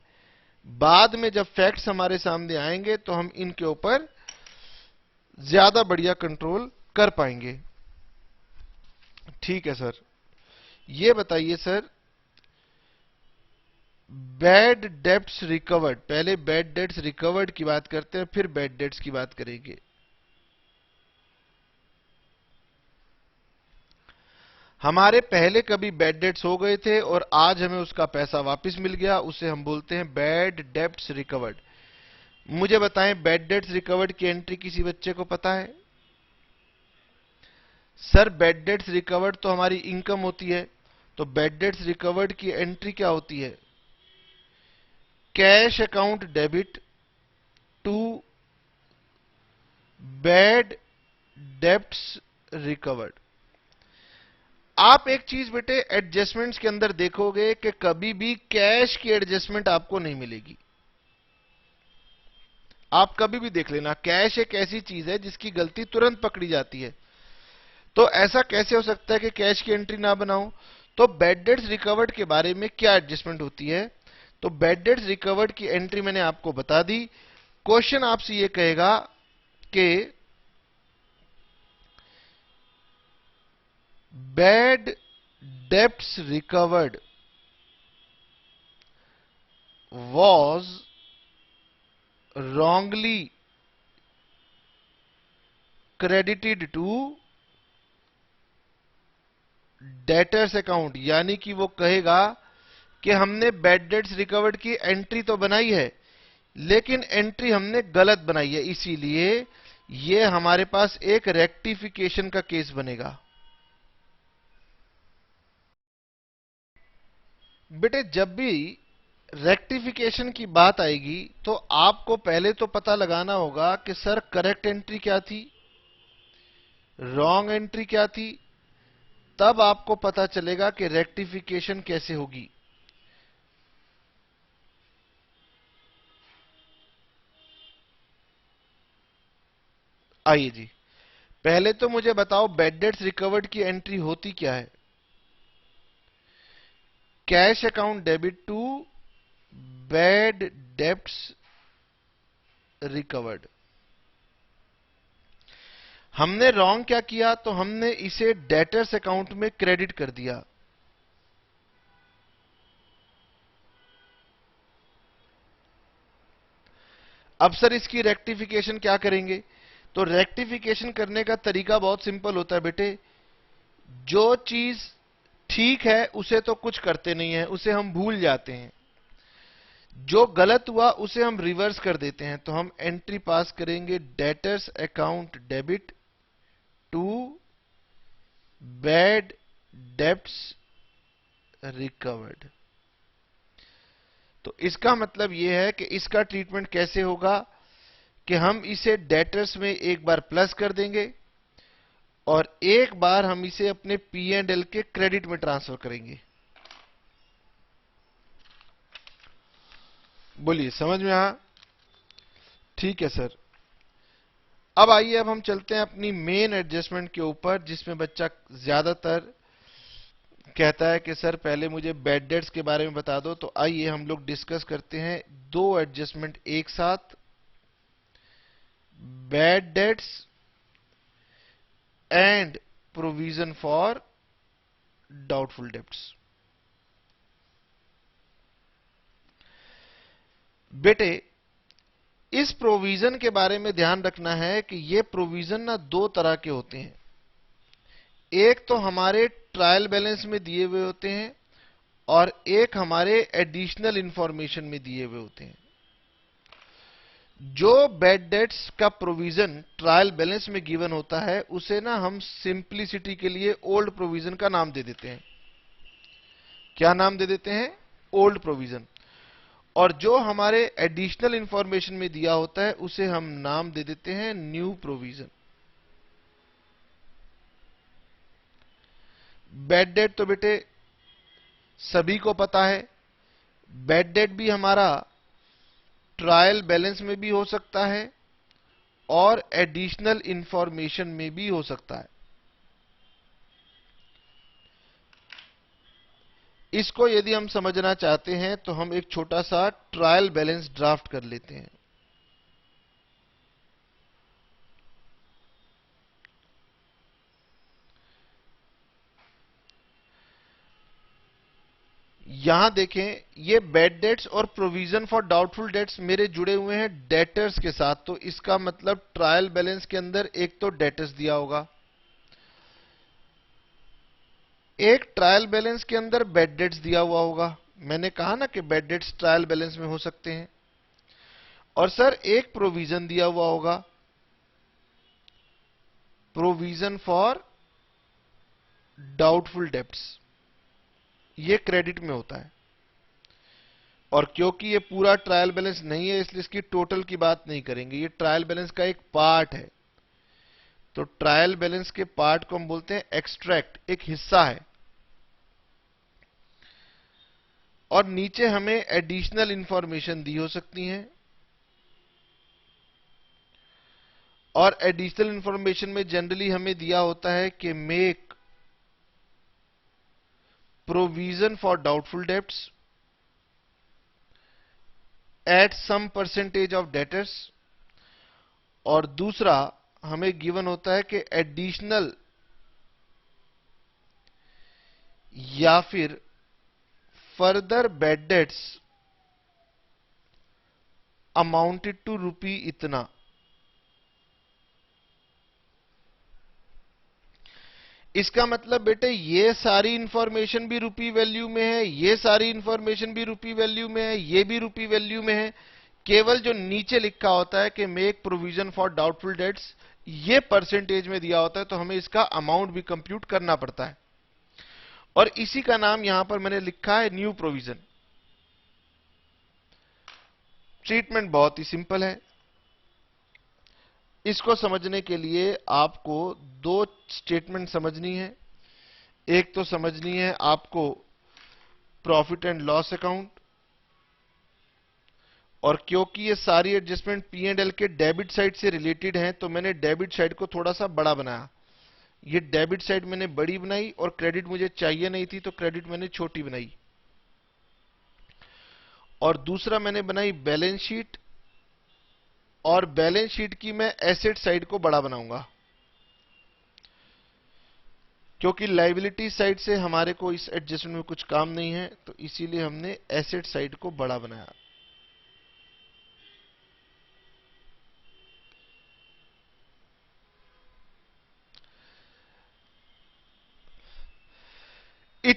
बाद में जब फैक्ट्स हमारे सामने आएंगे तो हम इनके ऊपर ज्यादा बढ़िया कंट्रोल कर पाएंगे। ठीक है सर, ये बताइए सर, बैड डेब्ट्स रिकवर्ड, पहले बैड डेट्स रिकवर्ड की बात करते हैं फिर बैड डेट्स की बात करेंगे। हमारे पहले कभी बैड डेट्स हो गए थे और आज हमें उसका पैसा वापस मिल गया, उसे हम बोलते हैं बैड डेब्ट्स रिकवर्ड। मुझे बताएं बैड डेट्स रिकवर्ड की एंट्री किसी बच्चे को पता है? सर बैड डेट्स रिकवर्ड तो हमारी इनकम होती है, तो बैड डेट्स रिकवर्ड की एंट्री क्या होती है? Cash account debit to bad debts recovered. आप एक चीज बेटे एडजस्टमेंट्स के अंदर देखोगे कि कभी भी कैश की एडजस्टमेंट आपको नहीं मिलेगी। आप कभी भी देख लेना, कैश एक ऐसी चीज है जिसकी गलती तुरंत पकड़ी जाती है। तो ऐसा कैसे हो सकता है कि कैश की एंट्री ना बनाऊं? तो बैड डेट्स रिकवर्ड के बारे में क्या एडजस्टमेंट होती है? तो बैड डेट्स रिकवर्ड की एंट्री मैंने आपको बता दी। क्वेश्चन आपसे ये कहेगा कि bad debts recovered was wrongly credited to debtors account, यानी कि वो कहेगा कि हमने बैड डेट्स रिकवर्ड की एंट्री तो बनाई है लेकिन एंट्री हमने गलत बनाई है, इसीलिए ये हमारे पास एक रेक्टिफिकेशन का केस बनेगा। बेटे जब भी रेक्टिफिकेशन की बात आएगी तो आपको पहले तो पता लगाना होगा कि सर करेक्ट एंट्री क्या थी, रॉन्ग एंट्री क्या थी, तब आपको पता चलेगा कि रेक्टिफिकेशन कैसे होगी। आइए जी, पहले तो मुझे बताओ बैड डेट्स रिकवर्ड की एंट्री होती क्या है? Cash account debit to bad debts recovered. हमने रॉन्ग क्या किया? तो हमने इसे डेटर्स अकाउंट में क्रेडिट कर दिया। अब सर इसकी रेक्टिफिकेशन क्या करेंगे? तो रेक्टिफिकेशन करने का तरीका बहुत सिंपल होता है बेटे। जो चीज ठीक है उसे तो कुछ करते नहीं है, उसे हम भूल जाते हैं। जो गलत हुआ उसे हम रिवर्स कर देते हैं। तो हम एंट्री पास करेंगे debtors account debit to bad debts recovered. तो इसका मतलब यह है कि इसका ट्रीटमेंट कैसे होगा कि हम इसे डेटर्स में एक बार प्लस कर देंगे और एक बार हम इसे अपने पी एंड एल के क्रेडिट में ट्रांसफर करेंगे। बोलिए, समझ में आया? ठीक है सर। अब आइए, अब हम चलते हैं अपनी मेन एडजस्टमेंट के ऊपर, जिसमें बच्चा ज्यादातर कहता है कि सर पहले मुझे बैड डेट्स के बारे में बता दो। तो आइए हम लोग डिस्कस करते हैं दो एडजस्टमेंट एक साथ, bad debts and provision for doubtful debts. बेटे, इस प्रोविजन के बारे में ध्यान रखना है कि ये प्रोविजन ना दो तरह के होते हैं। एक तो हमारे ट्रायल बैलेंस में दिए हुए होते हैं और एक हमारे एडिशनल इंफॉर्मेशन में दिए हुए होते हैं। जो बैड डेट्स का प्रोविजन ट्रायल बैलेंस में गिवन होता है उसे ना हम सिंप्लिसिटी के लिए ओल्ड प्रोविजन का नाम दे देते हैं। क्या नाम दे देते हैं? Old provision. और जो हमारे एडिशनल इंफॉर्मेशन में दिया होता है उसे हम नाम दे देते हैं न्यू प्रोविजन। बैड डेट तो बेटे सभी को पता है, बैड डेट भी हमारा ट्रायल बैलेंस में भी हो सकता है और एडिशनल इंफॉर्मेशन में भी हो सकता है। इसको यदि हम समझना चाहते हैं तो हम एक छोटा सा ट्रायल बैलेंस ड्राफ्ट कर लेते हैं। यहां देखें, ये बैड डेट्स और प्रोविजन फॉर डाउटफुल डेट्स मेरे जुड़े हुए हैं डेटर्स के साथ। तो इसका मतलब ट्रायल बैलेंस के अंदर एक तो डेटर्स दिया होगा, एक ट्रायल बैलेंस के अंदर बैड डेट्स दिया हुआ होगा। मैंने कहा ना कि बैड डेट्स ट्रायल बैलेंस में हो सकते हैं। और सर एक प्रोविजन दिया हुआ होगा, प्रोविजन फॉर डाउटफुल डेब्ट्स, ये क्रेडिट में होता है। और क्योंकि ये पूरा ट्रायल बैलेंस नहीं है इसलिए इसकी टोटल की बात नहीं करेंगे, ये ट्रायल बैलेंस का एक पार्ट है। तो ट्रायल बैलेंस के पार्ट को हम बोलते हैं एक्सट्रैक्ट, एक हिस्सा है। और नीचे हमें एडिशनल इंफॉर्मेशन दी हो सकती है, और एडिशनल इंफॉर्मेशन में जनरली हमें दिया होता है कि make provision for doubtful debts at some percentage of debtors. और दूसरा हमें गिवन होता है कि एडिशनल या फिर further bad debts amounted to rupee इतना। इसका मतलब बेटे ये सारी इंफॉर्मेशन भी रुपी वैल्यू में है, ये सारी इंफॉर्मेशन भी रुपी वैल्यू में है, ये भी रुपी वैल्यू में है। केवल जो नीचे लिखा होता है कि make provision for doubtful debts, ये परसेंटेज में दिया होता है, तो हमें इसका अमाउंट भी कंप्यूट करना पड़ता है। और इसी का नाम यहां पर मैंने लिखा है न्यू प्रोविजन। ट्रीटमेंट बहुत ही सिंपल है। इसको समझने के लिए आपको दो स्टेटमेंट समझनी है। एक तो समझनी है आपको प्रॉफिट एंड लॉस अकाउंट, और क्योंकि ये सारी एडजस्टमेंट पी एंड एल के डेबिट साइड से रिलेटेड हैं तो मैंने डेबिट साइड को थोड़ा सा बड़ा बनाया। ये डेबिट साइड मैंने बड़ी बनाई और क्रेडिट मुझे चाहिए नहीं थी तो क्रेडिट मैंने छोटी बनाई। और दूसरा मैंने बनाई बैलेंस शीट, और बैलेंस शीट की मैं एसेट साइड को बड़ा बनाऊंगा, क्योंकि लाइबिलिटी साइड से हमारे को इस एडजस्टमेंट में कुछ काम नहीं है, तो इसीलिए हमने एसेट साइड को बड़ा बनाया।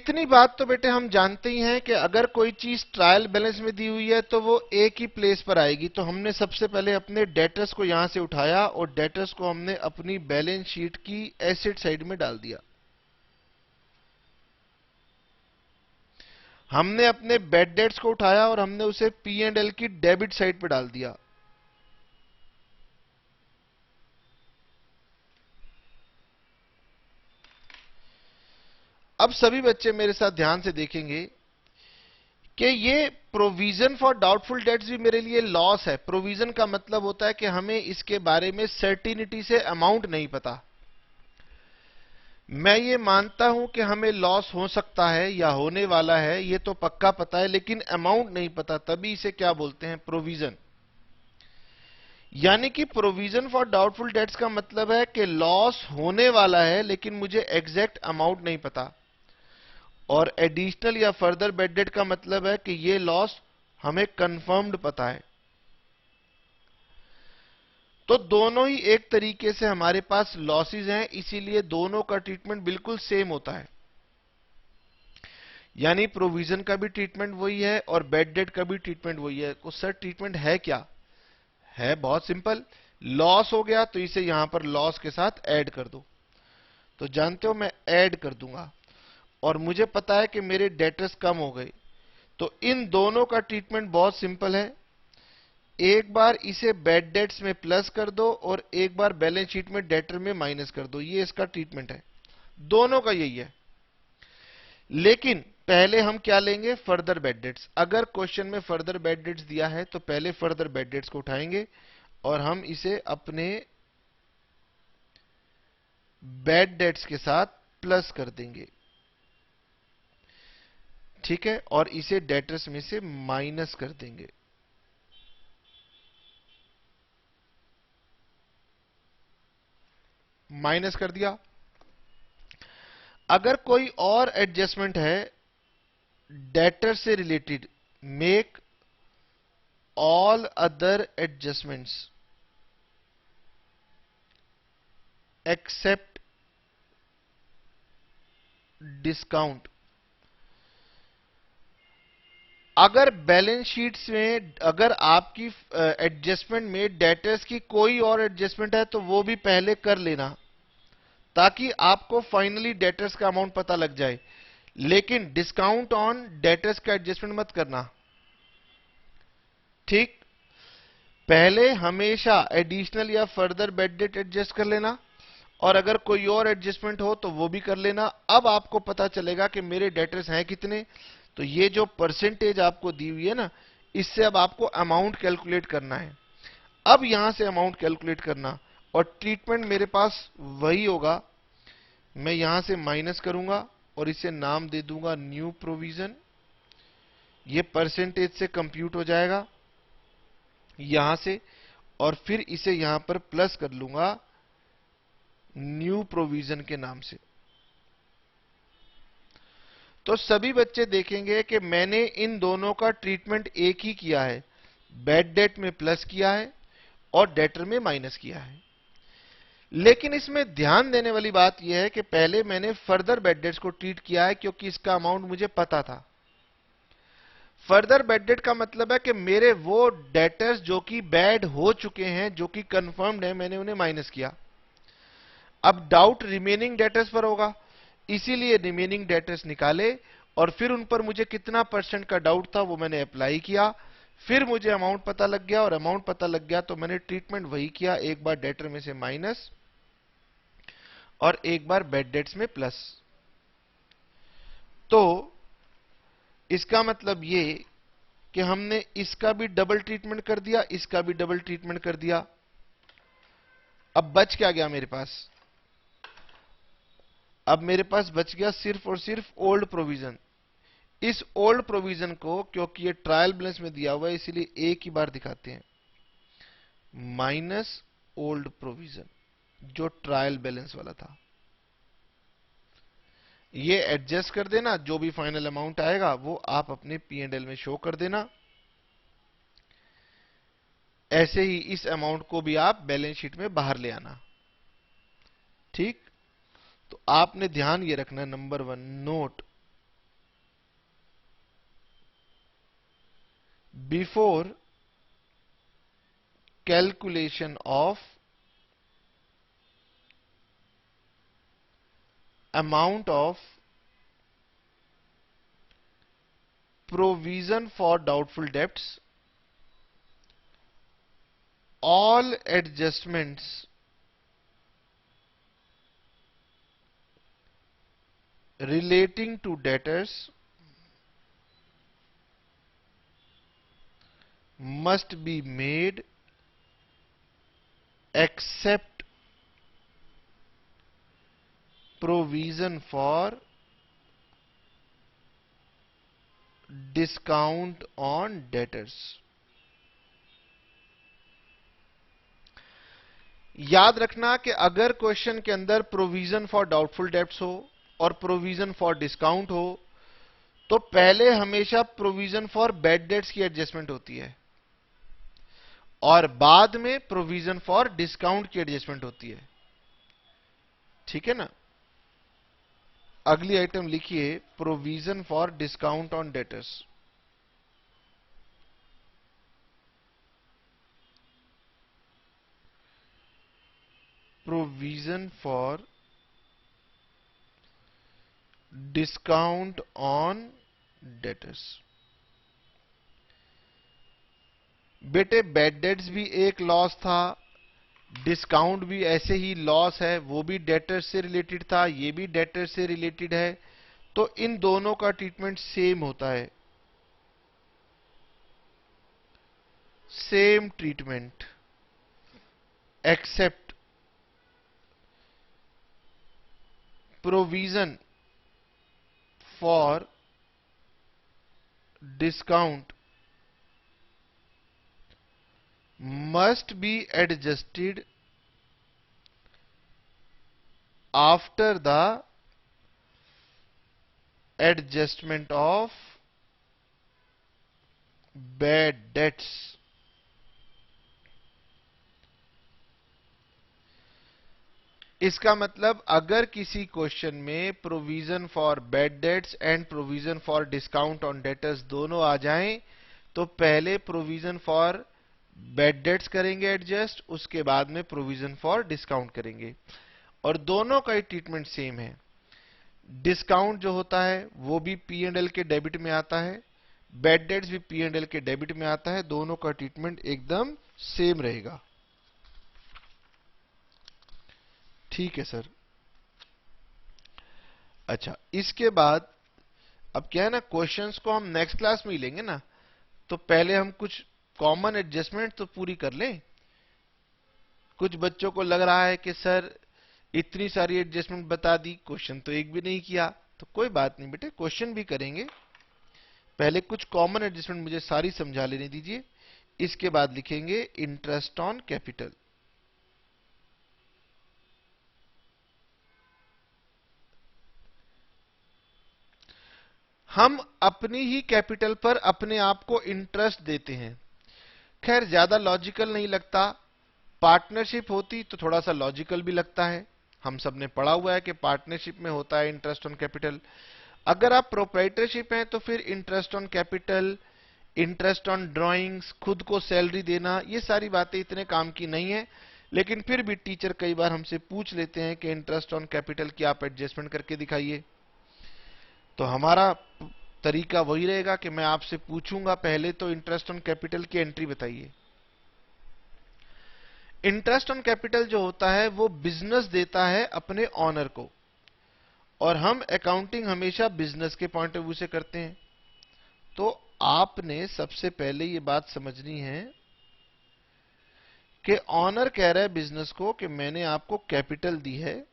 इतनी बात तो बेटे हम जानते ही हैं कि अगर कोई चीज ट्रायल बैलेंस में दी हुई है तो वो एक ही प्लेस पर आएगी। तो हमने सबसे पहले अपने डेटर्स को यहां से उठाया और डेटर्स को हमने अपनी बैलेंस शीट की एसेट साइड में डाल दिया। हमने अपने बैड डेट्स को उठाया और हमने उसे पी एंड एल की डेबिट साइड पर डाल दिया। अब सभी बच्चे मेरे साथ ध्यान से देखेंगे कि ये प्रोविजन फॉर डाउटफुल डेट्स भी मेरे लिए लॉस है। प्रोविजन का मतलब होता है कि हमें इसके बारे में सर्टिनिटी से अमाउंट नहीं पता। मैं ये मानता हूं कि हमें लॉस हो सकता है या होने वाला है, ये तो पक्का पता है, लेकिन अमाउंट नहीं पता, तभी इसे क्या बोलते हैं? प्रोविजन। यानी कि प्रोविजन फॉर डाउटफुल डेट्स का मतलब है कि लॉस होने वाला है लेकिन मुझे एग्जैक्ट अमाउंट नहीं पता। और एडिशनल या फर्दर बैड डेट का मतलब है कि ये लॉस हमें कंफर्म्ड पता है। तो दोनों ही एक तरीके से हमारे पास लॉसेस हैं, इसीलिए दोनों का ट्रीटमेंट बिल्कुल सेम होता है। यानी प्रोविजन का भी ट्रीटमेंट वही है और बैड डेट का भी ट्रीटमेंट वही है। तो सर ट्रीटमेंट है क्या? है बहुत सिंपल। लॉस हो गया तो इसे यहां पर लॉस के साथ ऐड कर दो। तो जानते हो मैं ऐड कर दूंगा और मुझे पता है कि मेरे डेटर्स कम हो गए। तो इन दोनों का ट्रीटमेंट बहुत सिंपल है। एक बार इसे बैड डेट्स में प्लस कर दो और एक बार बैलेंस शीट में डेटर में माइनस कर दो। ये इसका ट्रीटमेंट है, दोनों का यही है। लेकिन पहले हम क्या लेंगे? Further bad dates. अगर क्वेश्चन में फर्दर बैड डेट्स दिया है तो पहले फर्दर बैड डेट्स को उठाएंगे और हम इसे अपने बैड डेट्स के साथ प्लस कर देंगे, ठीक है, और इसे डेटर्स में से माइनस कर देंगे। माइनस कर दिया। अगर कोई और एडजस्टमेंट है डेटर से related, make all other adjustments except discount. अगर बैलेंस शीट्स में अगर आपकी एडजस्टमेंट में डेटर्स की कोई और एडजस्टमेंट है तो वो भी पहले कर लेना, ताकि आपको फाइनली डेटर्स का अमाउंट पता लग जाए। लेकिन डिस्काउंट ऑन डेटर्स का एडजस्टमेंट मत करना, ठीक। पहले हमेशा एडिशनल या फर्दर बैड डेट एडजस्ट कर लेना और अगर कोई और एडजस्टमेंट हो तो वो भी कर लेना। अब आपको पता चलेगा कि मेरे डेटर्स हैं कितने। तो ये जो परसेंटेज आपको दी हुई है ना, इससे अब आपको अमाउंट कैलकुलेट करना है। अब यहां से अमाउंट कैलकुलेट करना और ट्रीटमेंट मेरे पास वही होगा। मैं यहां से माइनस करूंगा और इसे नाम दे दूंगा न्यू प्रोविजन। ये परसेंटेज से कंप्यूट हो जाएगा यहां से, और फिर इसे यहां पर प्लस कर लूंगा न्यू प्रोविजन के नाम से। तो सभी बच्चे देखेंगे कि मैंने इन दोनों का ट्रीटमेंट एक ही किया है। बैड डेट में प्लस किया है और डेटर में माइनस किया है। लेकिन इसमें ध्यान देने वाली बात यह है कि पहले मैंने फर्दर बैड डेट्स को ट्रीट किया है क्योंकि इसका अमाउंट मुझे पता था। फर्दर बैड डेट का मतलब है कि मेरे वो डेटर्स जो कि बैड हो चुके हैं, जो कि कंफर्म्ड है, मैंने उन्हें माइनस किया। अब डाउट रिमेनिंग डेटर्स पर होगा, इसीलिए रिमेनिंग डेटर्स निकाले और फिर उन पर मुझे कितना परसेंट का डाउट था वो मैंने अप्लाई किया। फिर मुझे अमाउंट पता लग गया और अमाउंट पता लग गया तो मैंने ट्रीटमेंट वही किया, एक बार डेटर में से माइनस और एक बार बैड डेट्स में प्लस। तो इसका मतलब ये कि हमने इसका भी डबल ट्रीटमेंट कर दिया, इसका भी डबल ट्रीटमेंट कर दिया। अब बच क्या गया मेरे पास? अब मेरे पास बच गया सिर्फ और सिर्फ ओल्ड प्रोविजन। इस ओल्ड प्रोविजन को, क्योंकि ये ट्रायल बैलेंस में दिया हुआ है, इसलिए एक ही बार दिखाते हैं, माइनस ओल्ड प्रोविजन जो ट्रायल बैलेंस वाला था। ये एडजस्ट कर देना, जो भी फाइनल अमाउंट आएगा वो आप अपने P&L में शो कर देना। ऐसे ही इस अमाउंट को भी आप बैलेंस शीट में बाहर ले आना, ठीक। तो आपने ध्यान ये रखना, number 1 note, before calculation of amount of provision for doubtful debts, all adjustments relating to debtors must be made except provision for discount on debtors। याद रखना कि अगर क्वेश्चन के अंदर प्रोविजन फॉर डाउटफुल डेब्ट्स हो और प्रोविजन फॉर डिस्काउंट हो तो पहले हमेशा प्रोविजन फॉर बैड डेट्स की एडजस्टमेंट होती है और बाद में प्रोविजन फॉर डिस्काउंट की एडजस्टमेंट होती है। ठीक है ना? अगली आइटम लिखिए, provision for discount on debtors. Provision for discount on debtors. बेटे बैड डेट्स भी एक लॉस था, डिस्काउंट भी ऐसे ही लॉस है, वो भी डेटर्स से रिलेटेड था, ये भी डेटर्स से रिलेटेड है, तो इन दोनों का ट्रीटमेंट सेम होता है, same treatment except provision for discount must be adjusted after the adjustment of bad debts। इसका मतलब अगर किसी क्वेश्चन में provision for bad debts and provision for discount on debtors दोनों आ जाएं तो पहले प्रोविजन फॉर बैड डेट्स करेंगे एडजस्ट, उसके बाद में प्रोविजन फॉर डिस्काउंट करेंगे और दोनों का ही ट्रीटमेंट सेम है। डिस्काउंट जो होता है वो भी पी एंड एल के डेबिट में आता है, बैड डेट्स भी पी एंड एल के डेबिट में आता है, दोनों का ट्रीटमेंट एकदम सेम रहेगा। ठीक है सर। अच्छा, इसके बाद अब क्या है ना, क्वेश्चंस को हम नेक्स्ट क्लास में ही लेंगे ना, तो पहले हम कुछ कॉमन एडजस्टमेंट तो पूरी कर लें। कुछ बच्चों को लग रहा है कि सर इतनी सारी एडजस्टमेंट बता दी, क्वेश्चन तो एक भी नहीं किया, तो कोई बात नहीं बेटे, क्वेश्चन भी करेंगे। पहले कुछ कॉमन एडजस्टमेंट मुझे सारी समझा लेने दीजिए, इसके बाद लिखेंगे इंटरेस्ट ऑन कैपिटल। हम अपनी ही कैपिटल पर अपने आप को इंटरेस्ट देते हैं। खैर ज्यादा लॉजिकल नहीं लगता, पार्टनरशिप होती तो थोड़ा सा लॉजिकल भी लगता है। हम सब ने पढ़ा हुआ है कि पार्टनरशिप में होता है इंटरेस्ट ऑन कैपिटल। अगर आप प्रोप्राइटरशिप हैं तो फिर interest on capital, interest on drawings, खुद को सैलरी देना, ये सारी बातें इतने काम की नहीं है, लेकिन फिर भी टीचर कई बार हमसे पूछ लेते हैं कि इंटरेस्ट ऑन कैपिटल की आप एडजस्टमेंट करके दिखाइए। तो हमारा तरीका वही रहेगा कि मैं आपसे पूछूंगा पहले तो इंटरेस्ट ऑन कैपिटल की एंट्री बताइए। इंटरेस्ट ऑन कैपिटल जो होता है वो बिजनेस देता है अपने ऑनर को, और हम अकाउंटिंग हमेशा बिजनेस के पॉइंट ऑफ व्यू से करते हैं। तो आपने सबसे पहले ये बात समझनी है कि ऑनर कह रहा है बिजनेस को कि मैंने आपको कैपिटल दी है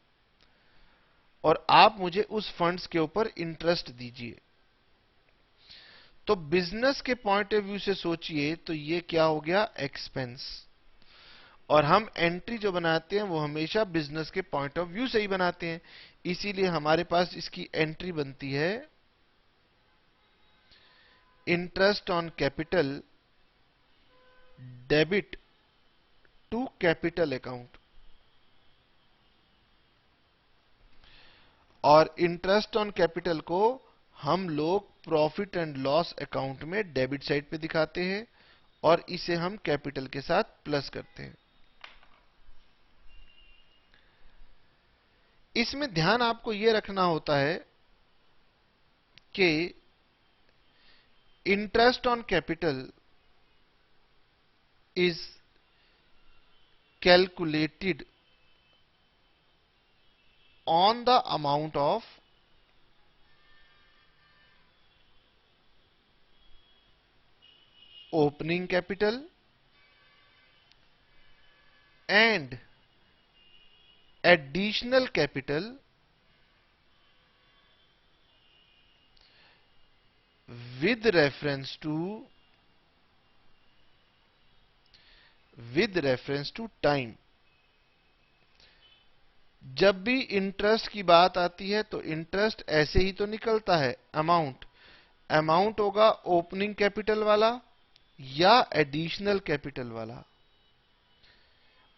और आप मुझे उस फंड्स के ऊपर इंटरेस्ट दीजिए। तो बिजनेस के पॉइंट ऑफ व्यू से सोचिए तो ये क्या हो गया, एक्सपेंस, और हम एंट्री जो बनाते हैं वो हमेशा बिजनेस के पॉइंट ऑफ व्यू से ही बनाते हैं, इसीलिए हमारे पास इसकी एंट्री बनती है interest on capital debit to capital account. और इंटरेस्ट ऑन कैपिटल को हम लोग प्रॉफिट एंड लॉस अकाउंट में डेबिट साइड पे दिखाते हैं और इसे हम कैपिटल के साथ प्लस करते हैं। इसमें ध्यान आपको यह रखना होता है कि interest on capital is calculated on the amount of opening capital and additional capital with reference to time। जब भी इंटरेस्ट की बात आती है तो इंटरेस्ट ऐसे ही तो निकलता है, अमाउंट होगा ओपनिंग कैपिटल वाला या एडिशनल कैपिटल वाला,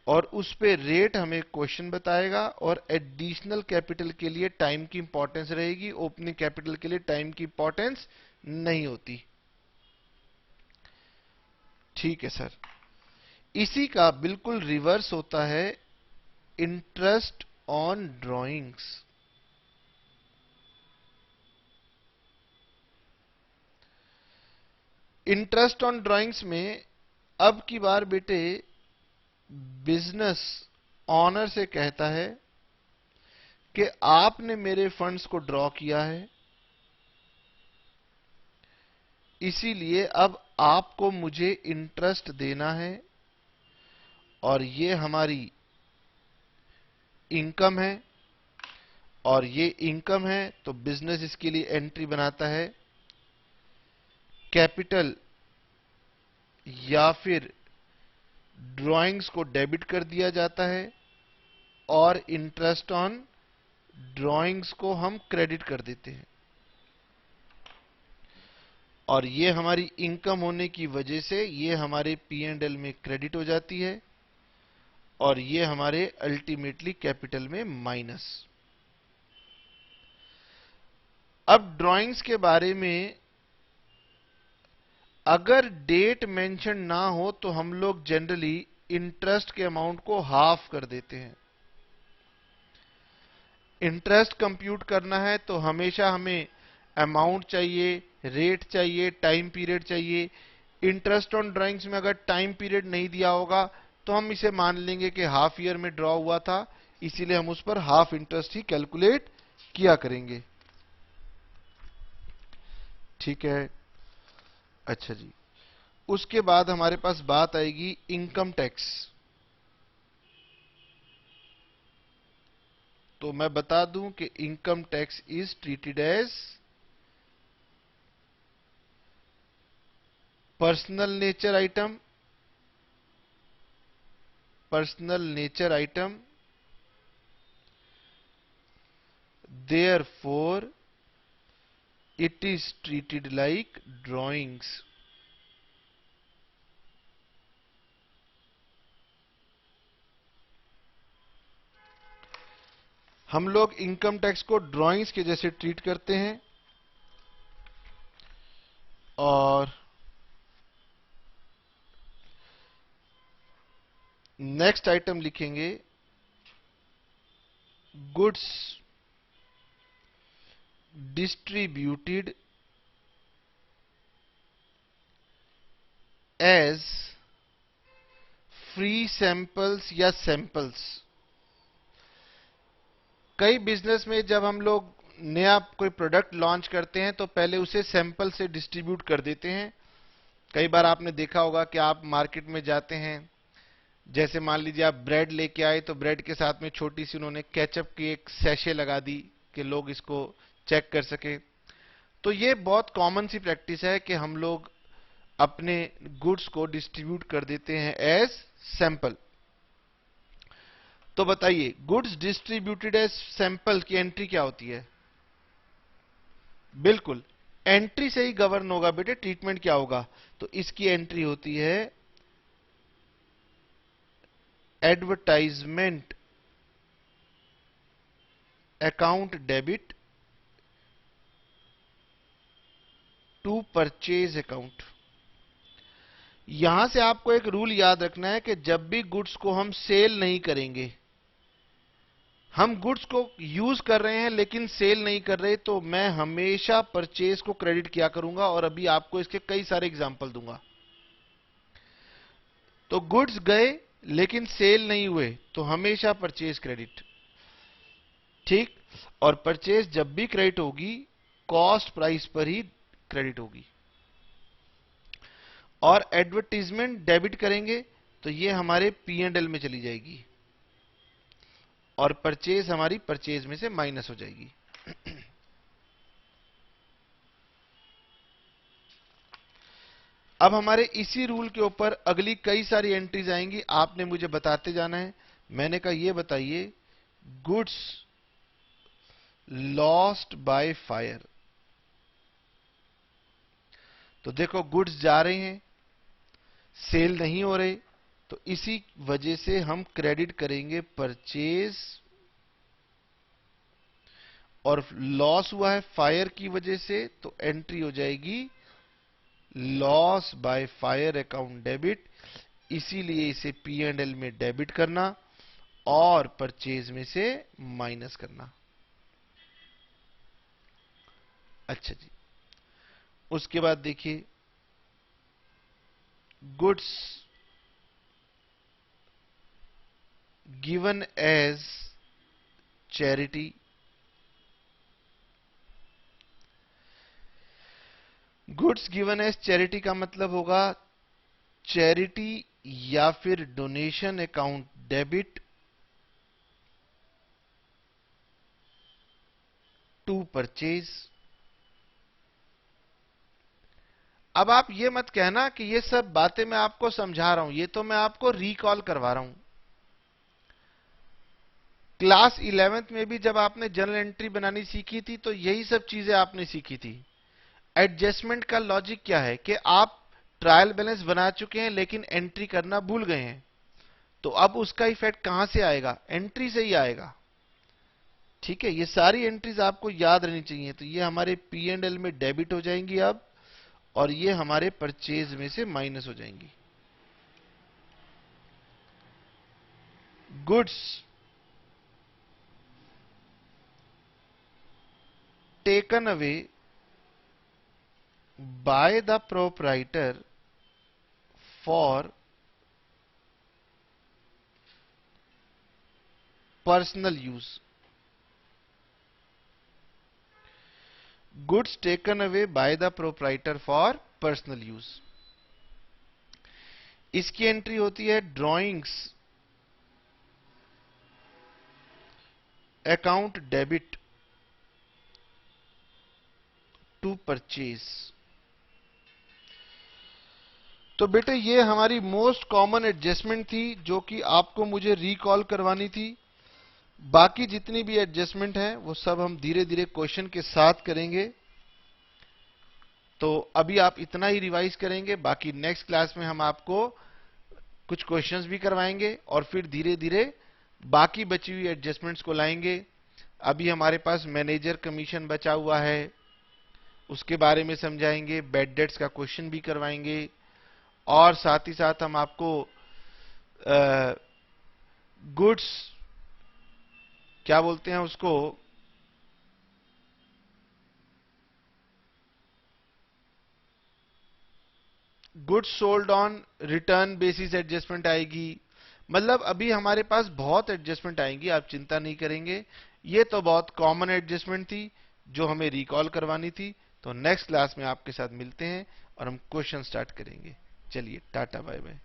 और उस पे रेट हमें क्वेश्चन बताएगा, और एडिशनल कैपिटल के लिए टाइम की इंपॉर्टेंस रहेगी, ओपनिंग कैपिटल के लिए टाइम की इंपॉर्टेंस नहीं होती। ठीक है सर। इसी का बिल्कुल रिवर्स होता है interest on drawings. Interest on drawings में अब की बार बेटे बिजनेस ऑनर से कहता है कि आपने मेरे फंड्स को ड्रॉ किया है, इसीलिए अब आपको मुझे इंटरेस्ट देना है, और ये हमारी इनकम है, और ये इनकम है तो बिजनेस इसके लिए एंट्री बनाता है कैपिटल या फिर ड्राइंग्स को डेबिट कर दिया जाता है, और इंटरेस्ट ऑन ड्राइंग्स को हम क्रेडिट कर देते हैं, और ये हमारी इनकम होने की वजह से ये हमारे P&L में क्रेडिट हो जाती है, और ये हमारे अल्टीमेटली कैपिटल में माइनस। अब ड्राइंग्स के बारे में अगर डेट मेंशन ना हो तो हम लोग जनरली इंटरेस्ट के अमाउंट को हाफ कर देते हैं। इंटरेस्ट कंप्यूट करना है तो हमेशा हमें अमाउंट चाहिए, रेट चाहिए, टाइम पीरियड चाहिए। इंटरेस्ट ऑन ड्राइंग्स में अगर टाइम पीरियड नहीं दिया होगा तो हम इसे मान लेंगे कि हाफ ईयर में ड्रॉ हुआ था, इसीलिए हम उस पर हाफ इंटरेस्ट ही कैलकुलेट किया करेंगे। ठीक है। अच्छा जी, उसके बाद हमारे पास बात आएगी इनकम टैक्स। तो मैं बता दूं कि income tax is treated as personal nature item, therefore it is treated like drawings। हम लोग इनकम टैक्स को ड्राइंग्स के जैसे ट्रीट करते हैं, और नेक्स्ट आइटम लिखेंगे goods distributed as free samples या सैंपल्स। कई बिजनेस में जब हम लोग नया कोई प्रोडक्ट लॉन्च करते हैं तो पहले उसे सैंपल से डिस्ट्रीब्यूट कर देते हैं। कई बार आपने देखा होगा कि आप मार्केट में जाते हैं, जैसे मान लीजिए आप ब्रेड लेके आए तो ब्रेड के साथ में छोटी सी उन्होंने केचप की एक सैशे लगा दी कि लोग इसको चेक कर सके। तो ये बहुत कॉमन सी प्रैक्टिस है कि हम लोग अपने गुड्स को डिस्ट्रीब्यूट कर देते हैं एज सैंपल। तो बताइए गुड्स डिस्ट्रीब्यूटेड एज सैंपल की एंट्री क्या होती है? बिल्कुल एंट्री से ही गवर्न होगा बेटे ट्रीटमेंट क्या होगा। तो इसकी एंट्री होती है advertisement account debit to purchase account. यहां से आपको एक रूल याद रखना है कि जब भी गुड्स को हम सेल नहीं करेंगे, हम गुड्स को यूज कर रहे हैं लेकिन सेल नहीं कर रहे, तो मैं हमेशा परचेज को क्रेडिट किया करूंगा। और अभी आपको इसके कई सारे एग्जांपल दूंगा। तो गुड्स गए लेकिन सेल नहीं हुए, तो हमेशा परचेज क्रेडिट, ठीक। और परचेज जब भी क्रेडिट होगी, कॉस्ट प्राइस पर ही क्रेडिट होगी। और एडवर्टीजमेंट डेबिट करेंगे तो ये हमारे P&L में चली जाएगी, और परचेज हमारी परचेज में से माइनस हो जाएगी। अब हमारे इसी रूल के ऊपर अगली कई सारी एंट्रीज आएंगी, आपने मुझे बताते जाना है। मैंने कहा ये बताइए, गुड्स लॉस्ट बाय फायर। तो देखो गुड्स जा रहे हैं, सेल नहीं हो रहे, तो इसी वजह से हम क्रेडिट करेंगे परचेज, और लॉस हुआ है फायर की वजह से, तो एंट्री हो जाएगी loss by fire account debit. इसीलिए इसे P&L में डेबिट करना और परचेज में से माइनस करना। अच्छा जी, उसके बाद देखिए, goods given as charity. Goods given as charity का मतलब होगा चैरिटी या फिर donation account debit to purchase. अब आप ये मत कहना कि ये सब बातें मैं आपको समझा रहा हूं, ये तो मैं आपको रिकॉल करवा रहा हूं। क्लास 11th में भी जब आपने जर्नल एंट्री बनानी सीखी थी, तो यही सब चीजें आपने सीखी थी। एडजस्टमेंट का लॉजिक क्या है कि आप ट्रायल बैलेंस बना चुके हैं लेकिन एंट्री करना भूल गए हैं, तो अब उसका इफेक्ट कहां से आएगा? एंट्री से ही आएगा, ठीक है। ये सारी एंट्रीज आपको याद रहनी चाहिए। तो ये हमारे P&L में डेबिट हो जाएंगी अब, और ये हमारे परचेज में से माइनस हो जाएंगी। Goods taken away by the proprietor for personal use. Goods taken away by the proprietor for personal use. इसकी एंट्री होती है drawings account debit to purchase. तो बेटे ये हमारी मोस्ट कॉमन एडजस्टमेंट थी, जो कि आपको मुझे रिकॉल करवानी थी। बाकी जितनी भी एडजस्टमेंट है वो सब हम धीरे धीरे क्वेश्चन के साथ करेंगे। तो अभी आप इतना ही रिवाइज करेंगे, बाकी नेक्स्ट क्लास में हम आपको कुछ क्वेश्चंस भी करवाएंगे और फिर धीरे धीरे बाकी बची हुई एडजस्टमेंट्स को लाएंगे। अभी हमारे पास मैनेजर कमीशन बचा हुआ है, उसके बारे में समझाएंगे, बैड डेट्स का क्वेश्चन भी करवाएंगे, और साथ ही साथ हम आपको गुड्स क्या बोलते हैं उसको, goods sold on return basis adjustment आएगी। मतलब अभी हमारे पास बहुत एडजस्टमेंट आएंगी, आप चिंता नहीं करेंगे। ये तो बहुत कॉमन एडजस्टमेंट थी जो हमें रिकॉल करवानी थी। तो नेक्स्ट क्लास में आपके साथ मिलते हैं और हम क्वेश्चन स्टार्ट करेंगे। चलिए टाटा बाय बाय।